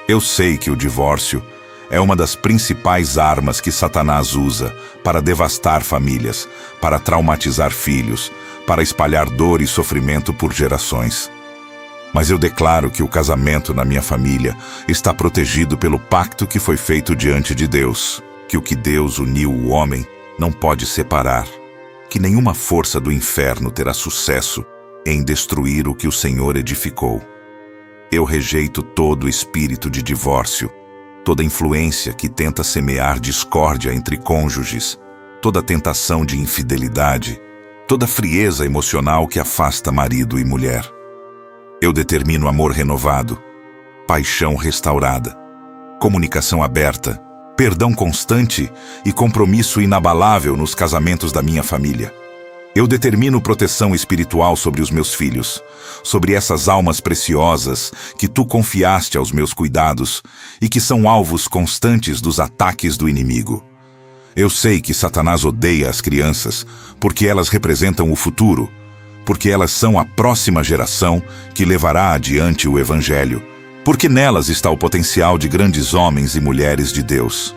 Eu sei que o divórcio é uma das principais armas que Satanás usa para devastar famílias, para traumatizar filhos, para espalhar dor e sofrimento por gerações. Mas eu declaro que o casamento na minha família está protegido pelo pacto que foi feito diante de Deus, que o que Deus uniu o homem não pode separar, que nenhuma força do inferno terá sucesso em destruir o que o Senhor edificou. Eu rejeito todo espírito de divórcio, toda influência que tenta semear discórdia entre cônjuges, toda tentação de infidelidade, toda frieza emocional que afasta marido e mulher. Eu determino amor renovado, paixão restaurada, comunicação aberta, perdão constante e compromisso inabalável nos casamentos da minha família. Eu determino proteção espiritual sobre os meus filhos, sobre essas almas preciosas que tu confiaste aos meus cuidados e que são alvos constantes dos ataques do inimigo. Eu sei que Satanás odeia as crianças porque elas representam o futuro, porque elas são a próxima geração que levará adiante o Evangelho, porque nelas está o potencial de grandes homens e mulheres de Deus.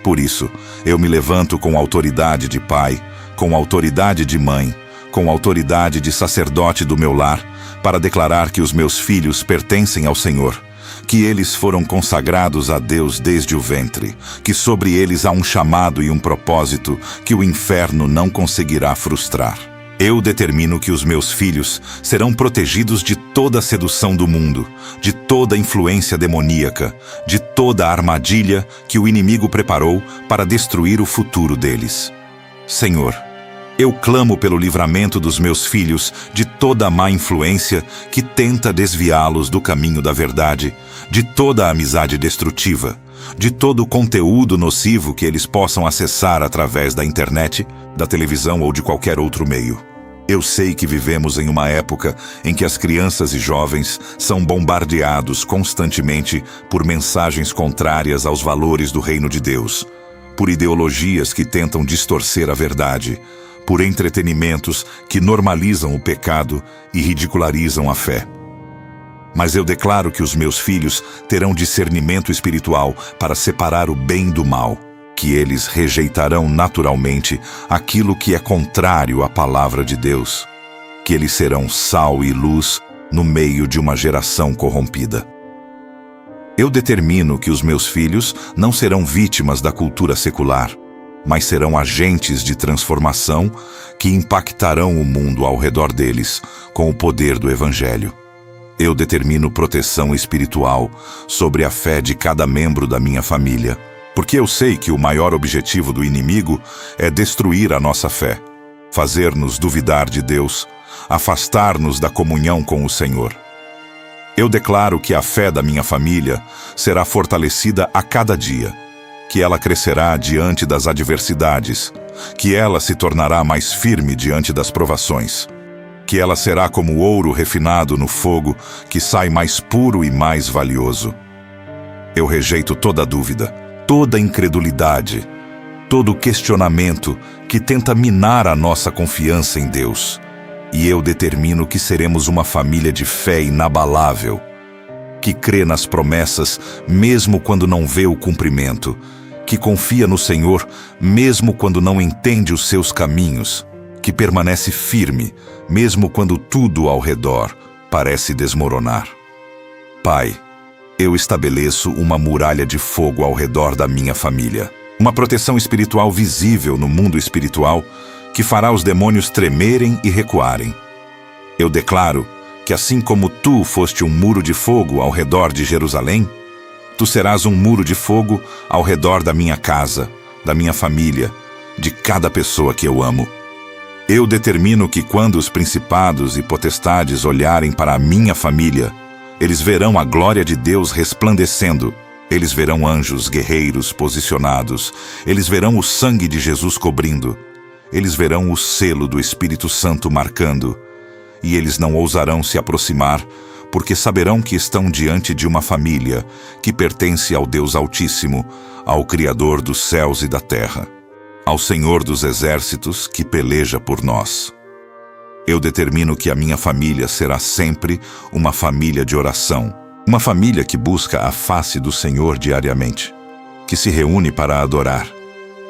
Por isso, eu me levanto com autoridade de pai, com autoridade de mãe, com autoridade de sacerdote do meu lar, para declarar que os meus filhos pertencem ao Senhor, que eles foram consagrados a Deus desde o ventre, que sobre eles há um chamado e um propósito que o inferno não conseguirá frustrar. Eu determino que os meus filhos serão protegidos de toda a sedução do mundo, de toda a influência demoníaca, de toda a armadilha que o inimigo preparou para destruir o futuro deles. Senhor, eu clamo pelo livramento dos meus filhos de toda a má influência que tenta desviá-los do caminho da verdade, de toda a amizade destrutiva, de todo o conteúdo nocivo que eles possam acessar através da internet, da televisão ou de qualquer outro meio. Eu sei que vivemos em uma época em que as crianças e jovens são bombardeados constantemente por mensagens contrárias aos valores do reino de Deus, por ideologias que tentam distorcer a verdade, por entretenimentos que normalizam o pecado e ridicularizam a fé. Mas eu declaro que os meus filhos terão discernimento espiritual para separar o bem do mal, que eles rejeitarão naturalmente aquilo que é contrário à palavra de Deus, que eles serão sal e luz no meio de uma geração corrompida. Eu determino que os meus filhos não serão vítimas da cultura secular, mas serão agentes de transformação que impactarão o mundo ao redor deles com o poder do Evangelho. Eu determino proteção espiritual sobre a fé de cada membro da minha família, porque eu sei que o maior objetivo do inimigo é destruir a nossa fé, fazer-nos duvidar de Deus, afastar-nos da comunhão com o Senhor. Eu declaro que a fé da minha família será fortalecida a cada dia, que ela crescerá diante das adversidades, que ela se tornará mais firme diante das provações, que ela será como ouro refinado no fogo, que sai mais puro e mais valioso. Eu rejeito toda dúvida, toda incredulidade, todo questionamento que tenta minar a nossa confiança em Deus. E eu determino que seremos uma família de fé inabalável, que crê nas promessas mesmo quando não vê o cumprimento, que confia no Senhor mesmo quando não entende os seus caminhos, que permanece firme mesmo quando tudo ao redor parece desmoronar. Pai, eu estabeleço uma muralha de fogo ao redor da minha família, uma proteção espiritual visível no mundo espiritual que fará os demônios tremerem e recuarem. Eu declaro que assim como tu foste um muro de fogo ao redor de Jerusalém, tu serás um muro de fogo ao redor da minha casa, da minha família, de cada pessoa que eu amo. Eu determino que quando os principados e potestades olharem para a minha família, eles verão a glória de Deus resplandecendo Eles verão anjos guerreiros posicionados. Eles verão o sangue de Jesus cobrindo. Eles verão o selo do Espírito Santo marcando. E eles não ousarão se aproximar, porque saberão que estão diante de uma família que pertence ao Deus Altíssimo, ao Criador dos céus e da terra, ao Senhor dos exércitos que peleja por nós. Eu determino que a minha família será sempre uma família de oração, uma família que busca a face do Senhor diariamente, que se reúne para adorar,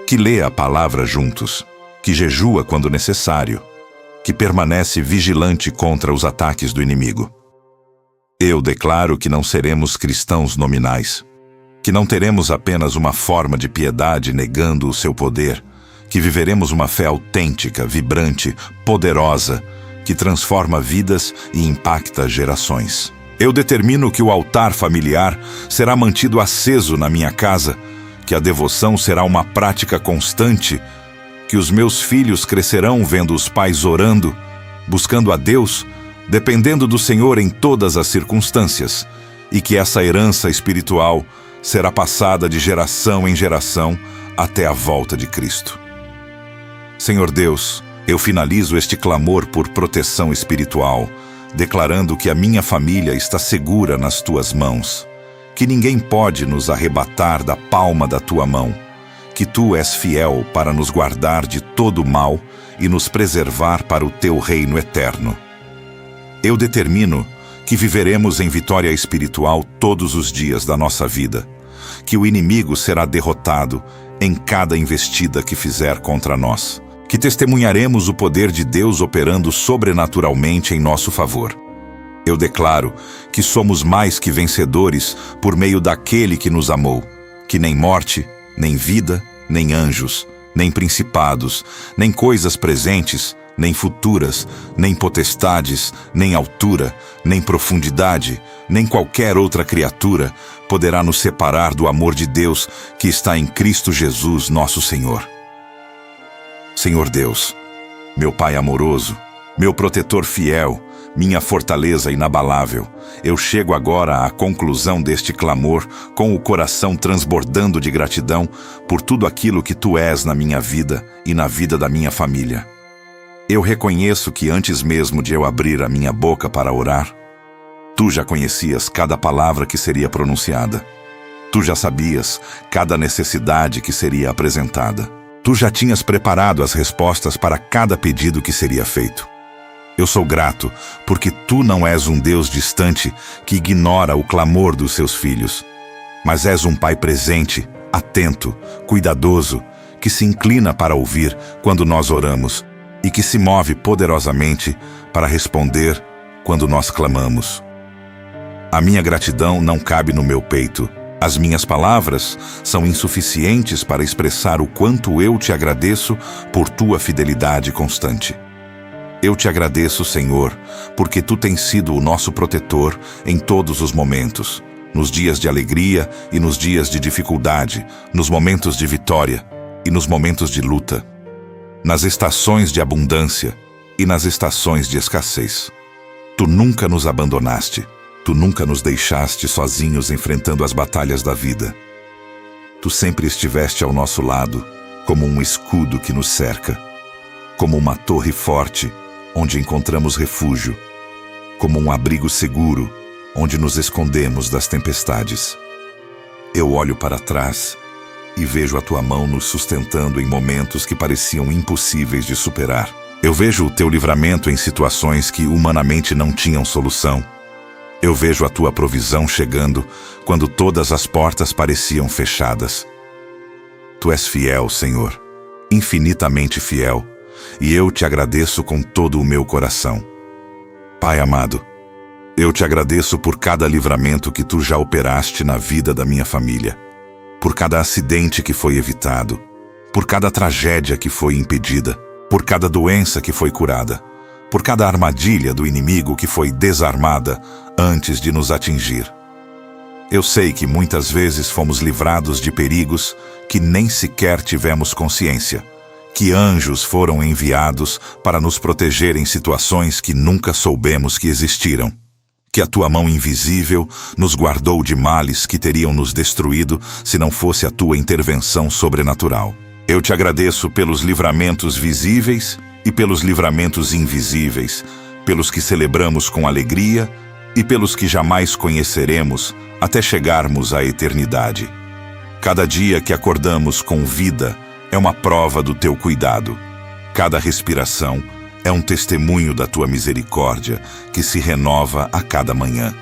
que lê a palavra juntos, que jejua quando necessário, que permanece vigilante contra os ataques do inimigo. Eu declaro que não seremos cristãos nominais, que não teremos apenas uma forma de piedade negando o seu poder, que viveremos uma fé autêntica, vibrante, poderosa, que transforma vidas e impacta gerações. Eu determino que o altar familiar será mantido aceso na minha casa, que a devoção será uma prática constante, que os meus filhos crescerão vendo os pais orando, buscando a Deus, dependendo do Senhor em todas as circunstâncias, e que essa herança espiritual será passada de geração em geração até a volta de Cristo. Senhor Deus, eu finalizo este clamor por proteção espiritual, declarando que a minha família está segura nas Tuas mãos, que ninguém pode nos arrebatar da palma da Tua mão, que Tu és fiel para nos guardar de todo o mal e nos preservar para o Teu reino eterno. Eu determino que viveremos em vitória espiritual todos os dias da nossa vida, que o inimigo será derrotado em cada investida que fizer contra nós, que testemunharemos o poder de Deus operando sobrenaturalmente em nosso favor. Eu declaro que somos mais que vencedores por meio daquele que nos amou, que nem morte, nem vida, nem anjos, nem principados, nem coisas presentes, nem futuras, nem potestades, nem altura, nem profundidade, nem qualquer outra criatura poderá nos separar do amor de Deus que está em Cristo Jesus, nosso Senhor. Senhor Deus, meu Pai amoroso, meu protetor fiel, minha fortaleza inabalável, eu chego agora à conclusão deste clamor com o coração transbordando de gratidão por tudo aquilo que Tu és na minha vida e na vida da minha família. Eu reconheço que antes mesmo de eu abrir a minha boca para orar, Tu já conhecias cada palavra que seria pronunciada. Tu já sabias cada necessidade que seria apresentada. Tu já tinhas preparado as respostas para cada pedido que seria feito. Eu sou grato porque Tu não és um Deus distante que ignora o clamor dos seus filhos, mas és um Pai presente, atento, cuidadoso, que se inclina para ouvir quando nós oramos e que se move poderosamente para responder quando nós clamamos. A minha gratidão não cabe no meu peito. As minhas palavras são insuficientes para expressar o quanto eu Te agradeço por Tua fidelidade constante. Eu Te agradeço, Senhor, porque Tu tens sido o nosso protetor em todos os momentos, nos dias de alegria e nos dias de dificuldade, nos momentos de vitória e nos momentos de luta, nas estações de abundância e nas estações de escassez. Tu nunca nos abandonaste. Tu nunca nos deixaste sozinhos enfrentando as batalhas da vida. Tu sempre estiveste ao nosso lado, como um escudo que nos cerca, como uma torre forte, onde encontramos refúgio, como um abrigo seguro, onde nos escondemos das tempestades. Eu olho para trás e vejo a Tua mão nos sustentando em momentos que pareciam impossíveis de superar. Eu vejo o Teu livramento em situações que humanamente não tinham solução. Eu vejo a Tua provisão chegando quando todas as portas pareciam fechadas. Tu és fiel, Senhor, infinitamente fiel, e eu Te agradeço com todo o meu coração. Pai amado, eu Te agradeço por cada livramento que Tu já operaste na vida da minha família, por cada acidente que foi evitado, por cada tragédia que foi impedida, por cada doença que foi curada, por cada armadilha do inimigo que foi desarmada antes de nos atingir. Eu sei que muitas vezes fomos livrados de perigos que nem sequer tivemos consciência, que anjos foram enviados para nos proteger em situações que nunca soubemos que existiram, que a tua mão invisível nos guardou de males que teriam nos destruído se não fosse a tua intervenção sobrenatural. Eu te agradeço pelos livramentos visíveis e pelos livramentos invisíveis, pelos que celebramos com alegria e pelos que jamais conheceremos até chegarmos à eternidade. Cada dia que acordamos com vida é uma prova do teu cuidado. Cada respiração é um testemunho da tua misericórdia que se renova a cada manhã.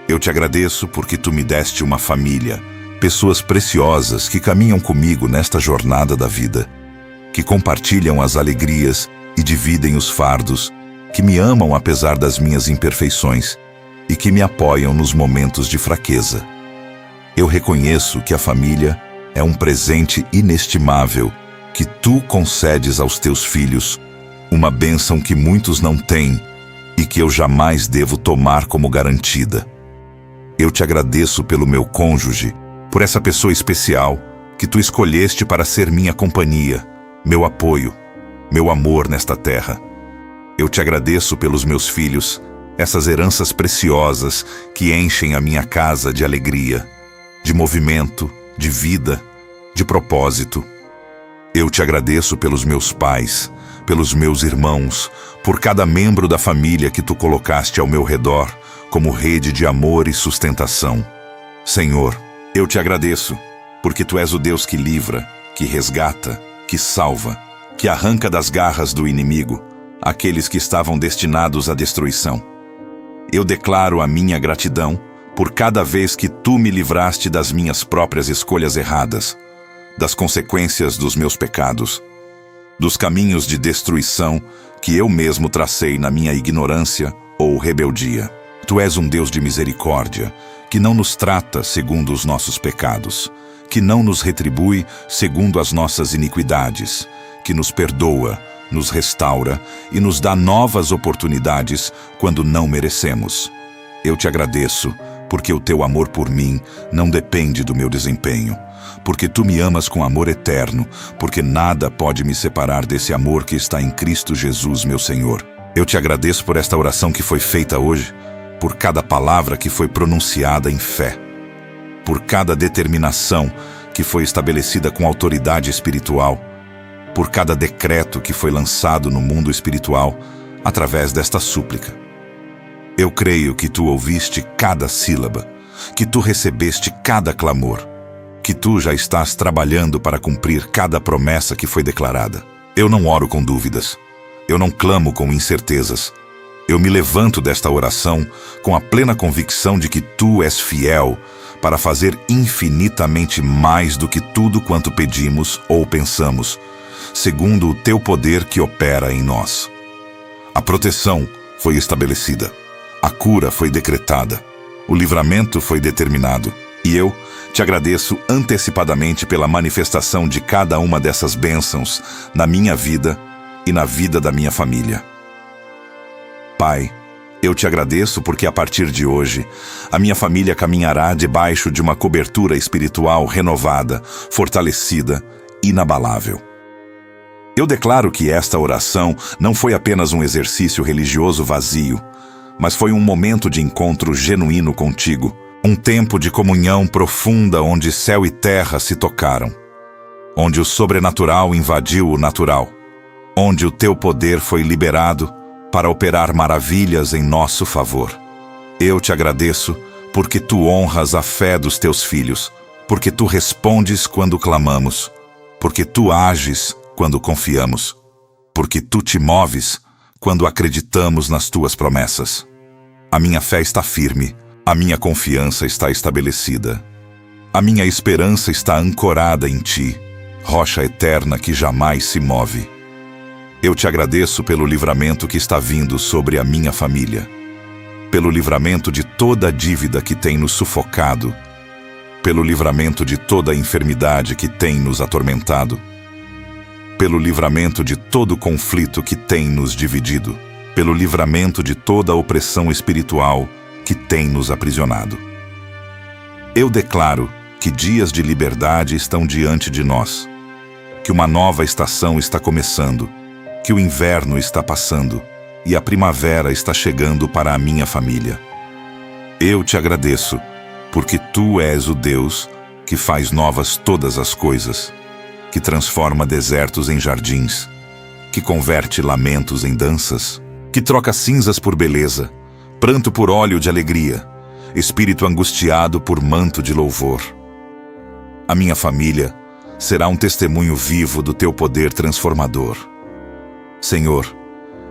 Eu te agradeço porque tu me deste uma família, pessoas preciosas que caminham comigo nesta jornada da vida, que compartilham as alegrias e dividem os fardos, que me amam apesar das minhas imperfeições e que me apoiam nos momentos de fraqueza. Eu reconheço que a família é um presente inestimável que tu concedes aos teus filhos, uma bênção que muitos não têm e que eu jamais devo tomar como garantida. Eu te agradeço pelo meu cônjuge, por essa pessoa especial que tu escolheste para ser minha companhia, meu apoio, meu amor nesta terra. Eu te agradeço pelos meus filhos, essas heranças preciosas que enchem a minha casa de alegria, de movimento, de vida, de propósito. Eu te agradeço pelos meus pais, pelos meus irmãos, por cada membro da família que tu colocaste ao meu redor como rede de amor e sustentação. Senhor, eu te agradeço, porque tu és o Deus que livra, que resgata, que salva, que arranca das garras do inimigo aqueles que estavam destinados à destruição. Eu declaro a minha gratidão por cada vez que tu me livraste das minhas próprias escolhas erradas, das consequências dos meus pecados, dos caminhos de destruição que eu mesmo tracei na minha ignorância ou rebeldia. Tu és um Deus de misericórdia, que não nos trata segundo os nossos pecados, que não nos retribui segundo as nossas iniquidades, que nos perdoa, nos restaura e nos dá novas oportunidades quando não merecemos. Eu te agradeço, porque o teu amor por mim não depende do meu desempenho, porque tu me amas com amor eterno, porque nada pode me separar desse amor que está em Cristo Jesus, meu Senhor. Eu te agradeço por esta oração que foi feita hoje, por cada palavra que foi pronunciada em fé, por cada determinação que foi estabelecida com autoridade espiritual, por cada decreto que foi lançado no mundo espiritual através desta súplica. Eu creio que tu ouviste cada sílaba, que tu recebeste cada clamor, que tu já estás trabalhando para cumprir cada promessa que foi declarada. Eu não oro com dúvidas, eu não clamo com incertezas. Eu me levanto desta oração com a plena convicção de que tu és fiel para fazer infinitamente mais do que tudo quanto pedimos ou pensamos, segundo o teu poder que opera em nós. A proteção foi estabelecida, a cura foi decretada, o livramento foi determinado, e eu te agradeço antecipadamente pela manifestação de cada uma dessas bênçãos na minha vida e na vida da minha família. Pai, eu te agradeço porque a partir de hoje, a minha família caminhará debaixo de uma cobertura espiritual renovada, fortalecida, inabalável. Eu declaro que esta oração não foi apenas um exercício religioso vazio, mas foi um momento de encontro genuíno contigo, um tempo de comunhão profunda onde céu e terra se tocaram, onde o sobrenatural invadiu o natural, onde o teu poder foi liberado para operar maravilhas em nosso favor. Eu te agradeço porque tu honras a fé dos teus filhos, porque tu respondes quando clamamos, porque tu ages quando confiamos, porque tu te moves quando acreditamos nas tuas promessas. A minha fé está firme, a minha confiança está estabelecida. A minha esperança está ancorada em ti, rocha eterna que jamais se move. Eu te agradeço pelo livramento que está vindo sobre a minha família, pelo livramento de toda a dívida que tem nos sufocado, pelo livramento de toda a enfermidade que tem nos atormentado, pelo livramento de todo o conflito que tem nos dividido, pelo livramento de toda a opressão espiritual que tem nos aprisionado. Eu declaro que dias de liberdade estão diante de nós, que uma nova estação está começando, que o inverno está passando e a primavera está chegando para a minha família. Eu te agradeço, porque tu és o Deus que faz novas todas as coisas, que transforma desertos em jardins, que converte lamentos em danças, que troca cinzas por beleza, pranto por óleo de alegria, espírito angustiado por manto de louvor. A minha família será um testemunho vivo do teu poder transformador. Senhor,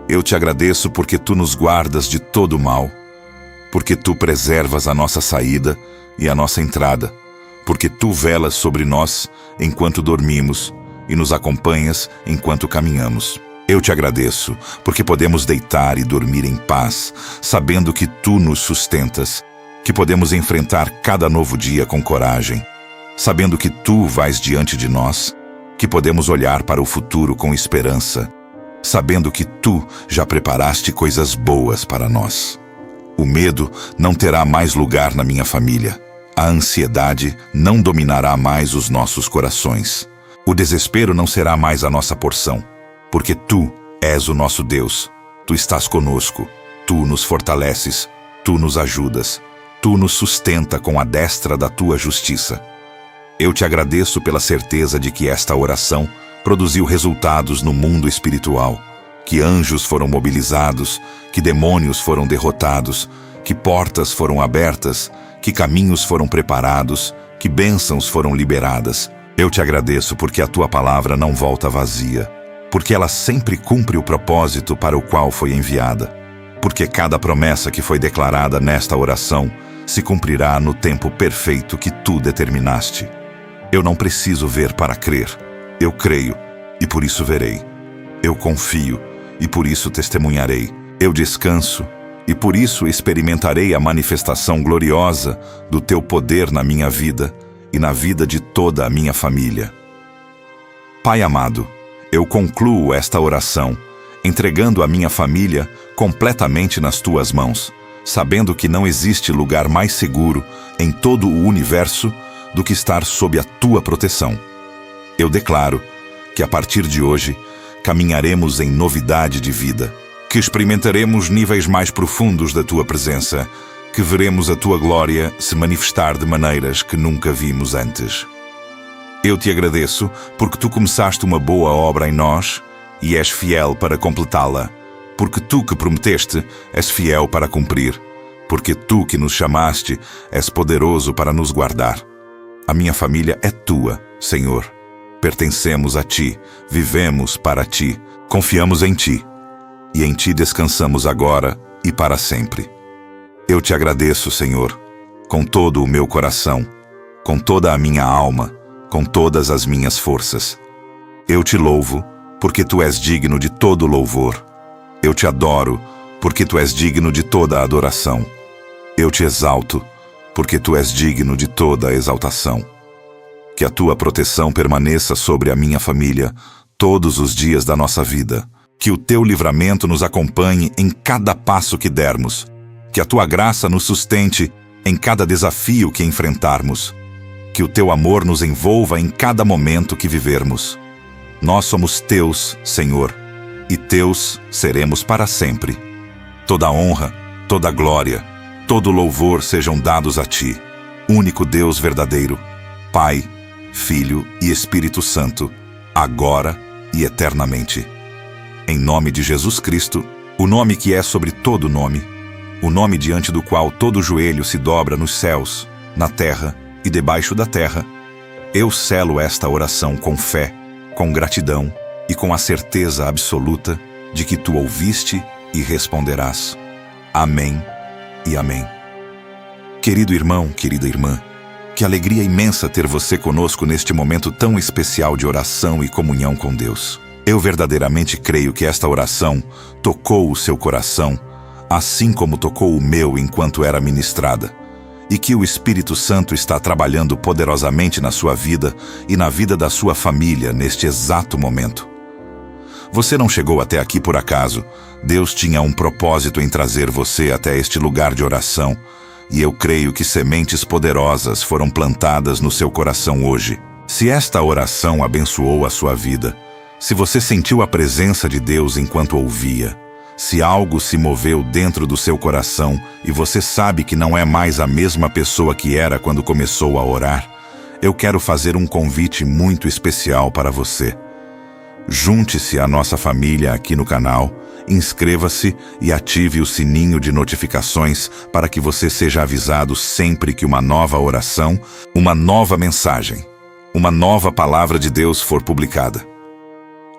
eu te agradeço porque tu nos guardas de todo o mal, porque tu preservas a nossa saída e a nossa entrada, porque tu velas sobre nós enquanto dormimos e nos acompanhas enquanto caminhamos. Eu te agradeço porque podemos deitar e dormir em paz, sabendo que tu nos sustentas, que podemos enfrentar cada novo dia com coragem, sabendo que tu vais diante de nós, que podemos olhar para o futuro com esperança, sabendo que tu já preparaste coisas boas para nós. O medo não terá mais lugar na minha família. A ansiedade não dominará mais os nossos corações. O desespero não será mais a nossa porção, porque tu és o nosso Deus. Tu estás conosco, tu nos fortaleces, tu nos ajudas, tu nos sustenta com a destra da tua justiça. Eu te agradeço pela certeza de que esta oração produziu resultados no mundo espiritual, que anjos foram mobilizados, que demônios foram derrotados, que portas foram abertas, que caminhos foram preparados, que bênçãos foram liberadas. Eu te agradeço porque a tua palavra não volta vazia, porque ela sempre cumpre o propósito para o qual foi enviada, porque cada promessa que foi declarada nesta oração se cumprirá no tempo perfeito que tu determinaste. Eu não preciso ver para crer. Eu creio, e por isso verei. Eu confio, e por isso testemunharei. Eu descanso, e por isso experimentarei a manifestação gloriosa do teu poder na minha vida e na vida de toda a minha família. Pai amado, eu concluo esta oração, entregando a minha família completamente nas tuas mãos, sabendo que não existe lugar mais seguro em todo o universo do que estar sob a tua proteção. Eu declaro que a partir de hoje caminharemos em novidade de vida, que experimentaremos níveis mais profundos da tua presença, que veremos a tua glória se manifestar de maneiras que nunca vimos antes. Eu te agradeço porque tu começaste uma boa obra em nós e és fiel para completá-la, porque tu que prometeste és fiel para cumprir, porque tu que nos chamaste és poderoso para nos guardar. A minha família é tua, Senhor. Pertencemos a ti, vivemos para ti, confiamos em ti, e em ti descansamos agora e para sempre. Eu te agradeço, Senhor, com todo o meu coração, com toda a minha alma, com todas as minhas forças. Eu te louvo, porque tu és digno de todo louvor. Eu te adoro, porque tu és digno de toda adoração. Eu te exalto, porque tu és digno de toda exaltação. Que a tua proteção permaneça sobre a minha família todos os dias da nossa vida. Que o teu livramento nos acompanhe em cada passo que dermos. Que a tua graça nos sustente em cada desafio que enfrentarmos. Que o teu amor nos envolva em cada momento que vivermos. Nós somos teus, Senhor, e teus seremos para sempre. Toda honra, toda glória, todo louvor sejam dados a ti, único Deus verdadeiro, Pai, Filho e Espírito Santo, agora e eternamente. Em nome de Jesus Cristo, o nome que é sobre todo nome, o nome diante do qual todo joelho se dobra nos céus, na terra e debaixo da terra, eu selo esta oração com fé, com gratidão e com a certeza absoluta de que tu ouviste e responderás. Amém e amém. Querido irmão, querida irmã, que alegria imensa ter você conosco neste momento tão especial de oração e comunhão com Deus. Eu verdadeiramente creio que esta oração tocou o seu coração, assim como tocou o meu enquanto era ministrada, e que o Espírito Santo está trabalhando poderosamente na sua vida e na vida da sua família neste exato momento. Você não chegou até aqui por acaso. Deus tinha um propósito em trazer você até este lugar de oração, e eu creio que sementes poderosas foram plantadas no seu coração hoje. Se esta oração abençoou a sua vida, se você sentiu a presença de Deus enquanto ouvia, Se algo se moveu dentro do seu coração e você sabe que não é mais a mesma pessoa que era quando começou a orar, eu quero fazer um convite muito especial para você. Junte-se à nossa família aqui no canal, inscreva-se e ative o sininho de notificações para que você seja avisado sempre que uma nova oração, uma nova mensagem, uma nova palavra de Deus for publicada.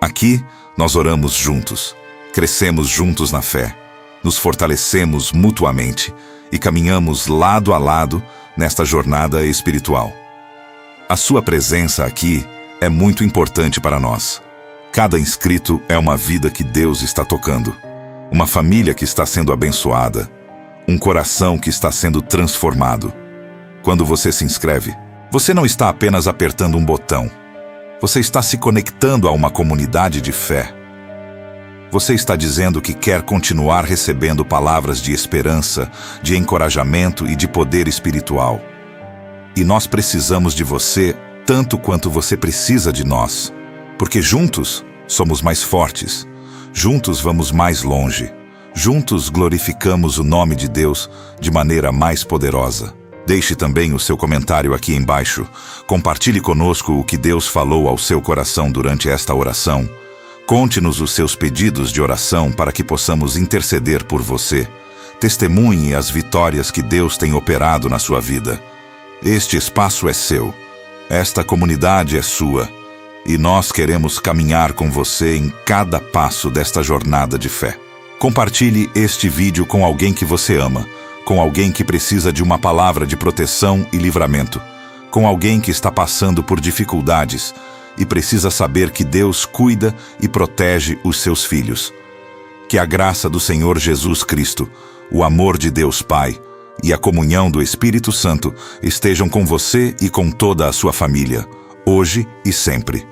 Aqui, nós oramos juntos, crescemos juntos na fé, nos fortalecemos mutuamente e caminhamos lado a lado nesta jornada espiritual. A sua presença aqui é muito importante para nós. Cada inscrito é uma vida que Deus está tocando, uma família que está sendo abençoada, um coração que está sendo transformado. Quando você se inscreve, você não está apenas apertando um botão. Você está se conectando a uma comunidade de fé. Você está dizendo que quer continuar recebendo palavras de esperança, de encorajamento e de poder espiritual. E nós precisamos de você tanto quanto você precisa de nós, porque juntos somos mais fortes, juntos vamos mais longe, juntos glorificamos o nome de Deus de maneira mais poderosa. Deixe também o seu comentário aqui embaixo, compartilhe conosco o que Deus falou ao seu coração durante esta oração. Conte-nos os seus pedidos de oração para que possamos interceder por você. Testemunhe as vitórias que Deus tem operado na sua vida. Este espaço é seu, esta comunidade é sua, e nós queremos caminhar com você em cada passo desta jornada de fé. Compartilhe este vídeo com alguém que você ama, com alguém que precisa de uma palavra de proteção e livramento, com alguém que está passando por dificuldades e precisa saber que Deus cuida e protege os seus filhos. Que a graça do Senhor Jesus Cristo, o amor de Deus Pai e a comunhão do Espírito Santo estejam com você e com toda a sua família, hoje e sempre.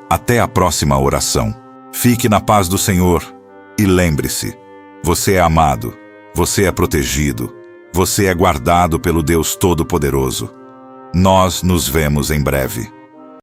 Até a próxima oração. Fique na paz do Senhor e lembre-se, você é amado, você é protegido, você é guardado pelo Deus Todo-Poderoso. Nós nos vemos em breve.